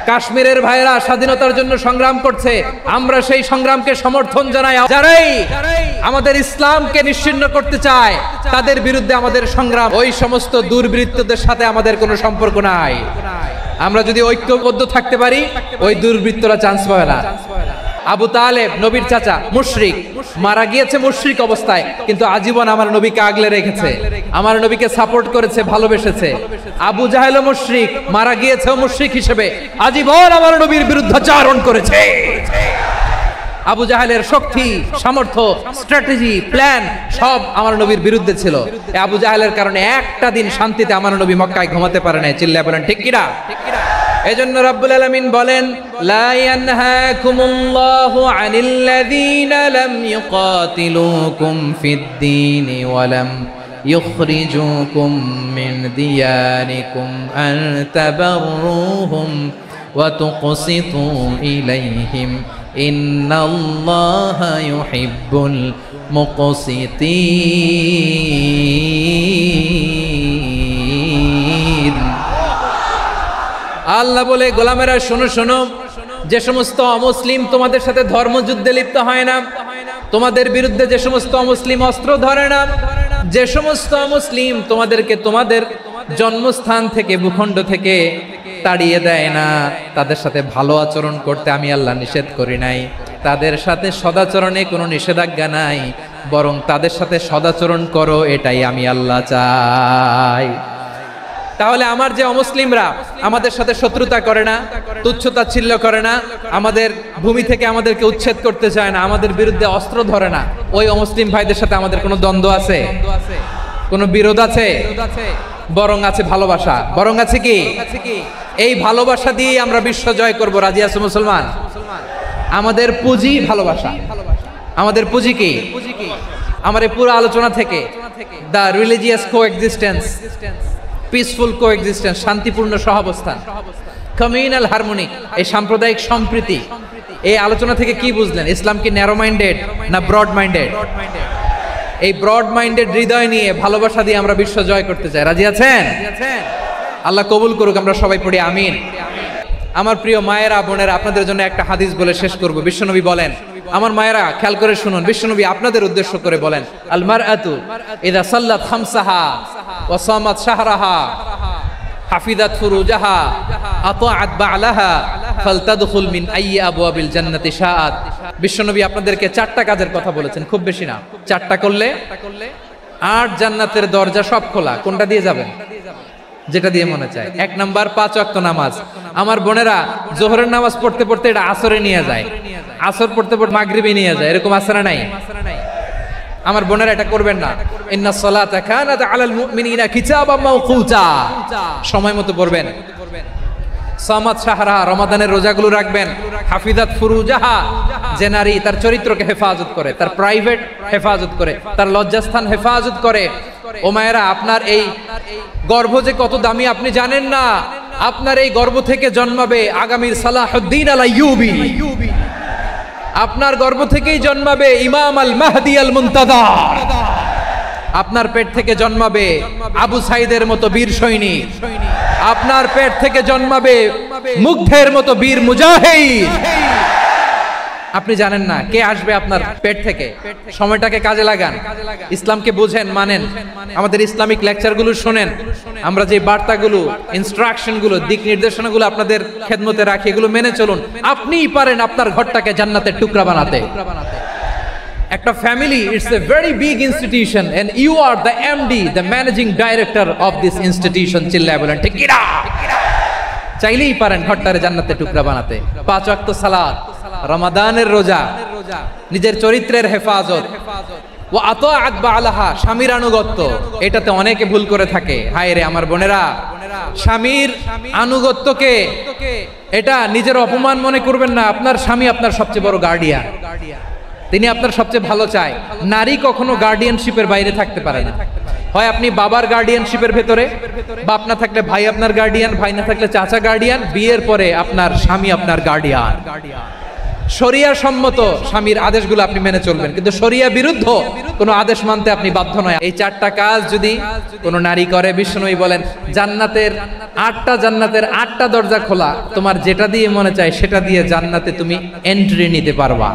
কাশ্মীরের ভাইয়েরা স্বাধীনতার জন্য সংগ্রাম করছে, আমরা সেই সংগ্রামকে সমর্থন জানাই। যারাই আমাদের ইসলামকে নিশ্চিহ্ন করতে চায় তাদের বিরুদ্ধে আমাদের সংগ্রাম। ওই সমস্ত দুর্বৃত্তদের সাথে আমাদের কোনো সম্পর্ক নাই। আমরা যদি ঐক্যবদ্ধ থাকতে পারি ওই দুর্বৃত্তরা চান্স পাবে না। আবু তালেব নবীর চাচা, মুশরিক, মারা গিয়েছে মুশরিক অবস্থায়, কিন্তু আজীবন আমার নবীকে আগলে রেখেছে, আমার নবীকে সাপোর্ট করেছে, ভালোবেসেছে। আবু জাহেল মুশরিক, মারা গিয়েছে মুশরিক হিসেবে, আজীবন আমার নবীর বিরুদ্ধাচারণ করেছে। আবু জাহেলের শক্তি, সামর্থ্য, স্ট্র্যাটেজি, প্ল্যান সব আমার নবীর বিরুদ্ধে ছিল। এই আবু জাহেলের কারণে একটা দিন শান্তিতে আমার নবী মক্কায় ঘুমাতে পারে নাই। চিল্লায় বলেন ঠিক কিনা? এজন্য রব্বুল আলামিন বলেন, লা ইয়ানহাকুমুল্লাহু আনিল্লাযীনা লাম ইউকাতিলুকুম ফিদ-দীনি ওয়া লাম ইখরিজুকুম মিন দিয়ারিকুম আন তাবাররুহুম ওয়া তুকসিতু ইলাইহিম ইন্নাল্লাহা ইউহিব্বুল মুকসিতিন। আল্লাহ বলে, গোলামেরা শোনো শোনো, যে সমস্ত অমুসলিম তোমাদের সাথে ধর্মযুদ্ধে লিপ্ত হয় না, তোমাদের বিরুদ্ধে যে সমস্ত অমুসলিম অস্ত্র ধরে না, যে সমস্ত অমুসলিম তোমাদেরকে তোমাদের জন্মস্থান থেকে, ভূখণ্ড থেকে তাড়িয়ে দেয় না, তাদের সাথে ভালো আচরণ করতে আমি আল্লাহ নিষেধ করি নাই। তাদের সাথে সদাচরণে কোনো নিষেধাজ্ঞা নাই, বরং তাদের সাথে সদাচরণ করো, এটাই আমি আল্লাহ চাই। তাহলে আমার যে অমুসলিমরা আমাদের সাথে শত্রুতা করে না, তুচ্ছতাচ্ছিল্য করে না, আমাদের ভূমি থেকে আমাদেরকে উচ্ছেদ করতে চায় না, আমাদের বিরুদ্ধে অস্ত্র ধরে না, ওই অমুসলিম ভাইদের সাথে আমাদের কোনো দ্বন্দ্ব আছে? কোনো বিরোধ আছে? বরং আছে ভালোবাসা। বরং আছে কি? এই ভালোবাসা দিয়ে আমরা বিশ্ব জয় করব। রাজি আছো মুসলমান? আমাদের পুঁজি ভালোবাসা। আমাদের পুঁজি কি? আমার এই পুরো আলোচনা থেকে the religious coexistence, peaceful coexistence, শান্তিপূর্ণ সহাবস্থান, কমিউনাল হারমোনি, এই সাম্প্রদায়িক সম্প্রীতি, এই আলোচনা থেকে কি বুঝলেন? ইসলাম কি ন্যারো মাইন্ডেড না ব্রড মাইন্ডেড? এই ব্রড মাইন্ডেড হৃদয় নিয়ে, ভালোবাসা দিয়ে আমরা বিশ্ব জয় করতে চাই। রাজি আছেন? আল্লাহ কবুল করুক। আমরা সবাই পড়ি আমিন। আমার প্রিয় মায়েরা, বোনেরা, আপনাদের জন্য একটা হাদিস বলে শেষ করব। বিশ্বনবী বলেন, আমার মায়েরা খেয়াল করে শুনুন, বিশ্বনবী আপনাদের উদ্দেশ্য করে বলেন, আল মারআতু ইযা সাল্লাত খামসাহা ওয়া সামাত শাহরাহা হাফিজাত ফুরুজাহা আতাআত বা'লাহা ফালতাদখুল মিন আইয়ি আবওয়াবিল জান্নাতি শাআত। বিশ্বনবী আপনাদেরকে 4টা কাজের কথা বলেছেন, খুব বেশি না। 4টা করলে 8 জান্নাতের দরজা সব খোলা। কোনটা দিয়ে যাবেন? যেটা দিয়ে মনে চায়। 1 নাম্বার 5 ওয়াক্ত নামাজ। আমার বোনেরা জোহরের নামাজ পড়তে পড়তে এটা আসরে নিয়ে যায়, আসর পড়তে পড়তে মাগরিবে নিয়ে যায়, এরকম আছে না নাই? আমার বোনেরা এটা করবেন না। ইন্নাস সালাতা কানাত আলাল মুমিনিনা কিতাবাম মাওকুতা, সময় মতো পড়বেন। সামাত শাহরা, রমাদানের রোজাগুলো রাখবেন। হাফিজাত ফুরুজাহা, যে নারী তার চরিত্রকে হেফাজত করে, তার প্রাইভেট হেফাজত করে, তার লজ্জাস্থান হেফাজত করে। ও মায়েরা, আপনার এই গর্ভ যে কত দামি আপনি জানেন না। আপনার এই গর্ভ থেকে জন্মাবে আগামীর সালাহুদ্দিন আল আইয়ুবী। আপনার গর্ভ থেকেই জন্মাবে ইমাম আল মাহদি আল মুনতাজার। আপনার পেট থেকে জন্মাবে আবু সাইদের মতো বীর সৈনিক। আপনার পেট থেকে জন্মাবে মুগ্ধের মতো বীর মুজাহিদ। আপনি জানেন না কে আসবে আপনার পেট থেকে। সময়টাকে কাজে লাগান, ইসলামকে বুঝেন, মানেন, আমাদের ইসলামিক লেকচারগুলো শোনেন। আমরা যে বার্তাগুলো, ইনস্ট্রাকশনগুলো, দিক নির্দেশনাগুলো আপনাদের খেদমতে রাখি, এগুলো মেনে চলুন। আপনিই পারেন আপনার ঘরটাকে জান্নাতের টুকরা বানাতে। একটা family, it's a very big institution and you are the MD, the managing director of this institution. চিল্লায় বলেন ঠিক কিনা? চাইলেই পারেন ঘরটারে জান্নাতের টুকরা বানাতে। 5 ওয়াক্ত সালাত, রমাদানের রোজা, নিজের চরিত্রের হেফাজত, ও আতাআত বা'লাহা, স্বামীর আনুগত্য। এটাতে অনেকে ভুল করে থাকে। হায় রে আমার বোনেরা, স্বামীর আনুগত্যকে এটা নিজের অপমান মনে করবেন না। আপনার স্বামী আপনার সবচেয়ে বড় গার্ডিয়ান, তিনি আপনার সবচেয়ে ভালো চায়। নারী কখনো গার্ডিয়ানশিপের বাইরে থাকতে পারে না। হয় আপনি বাবার গার্ডিয়ানশিপের ভেতরে, বাপ না থাকলে ভাই আপনার গার্ডিয়ান, ভাই না থাকলে চাচা গার্ডিয়ান, বিয়ের পরে আপনার স্বামী আপনার গার্ডিয়ান। শরিয়া সম্মত স্বামীর আদেশগুলো আপনি মেনে চলবেন, কিন্তু শরিয়া বিরুদ্ধ কোনো আদেশ মানতে আপনি বাধ্য নয়। এই 4টা কাজ যদি কোনো নারী করে, বিশ্বনবী বলেন জান্নাতের 8টা দরজা খোলা। তোমার যেটা দিয়ে মনে চায় সেটা দিয়ে জান্নাতে তুমি এন্ট্রি নিতে পারবা।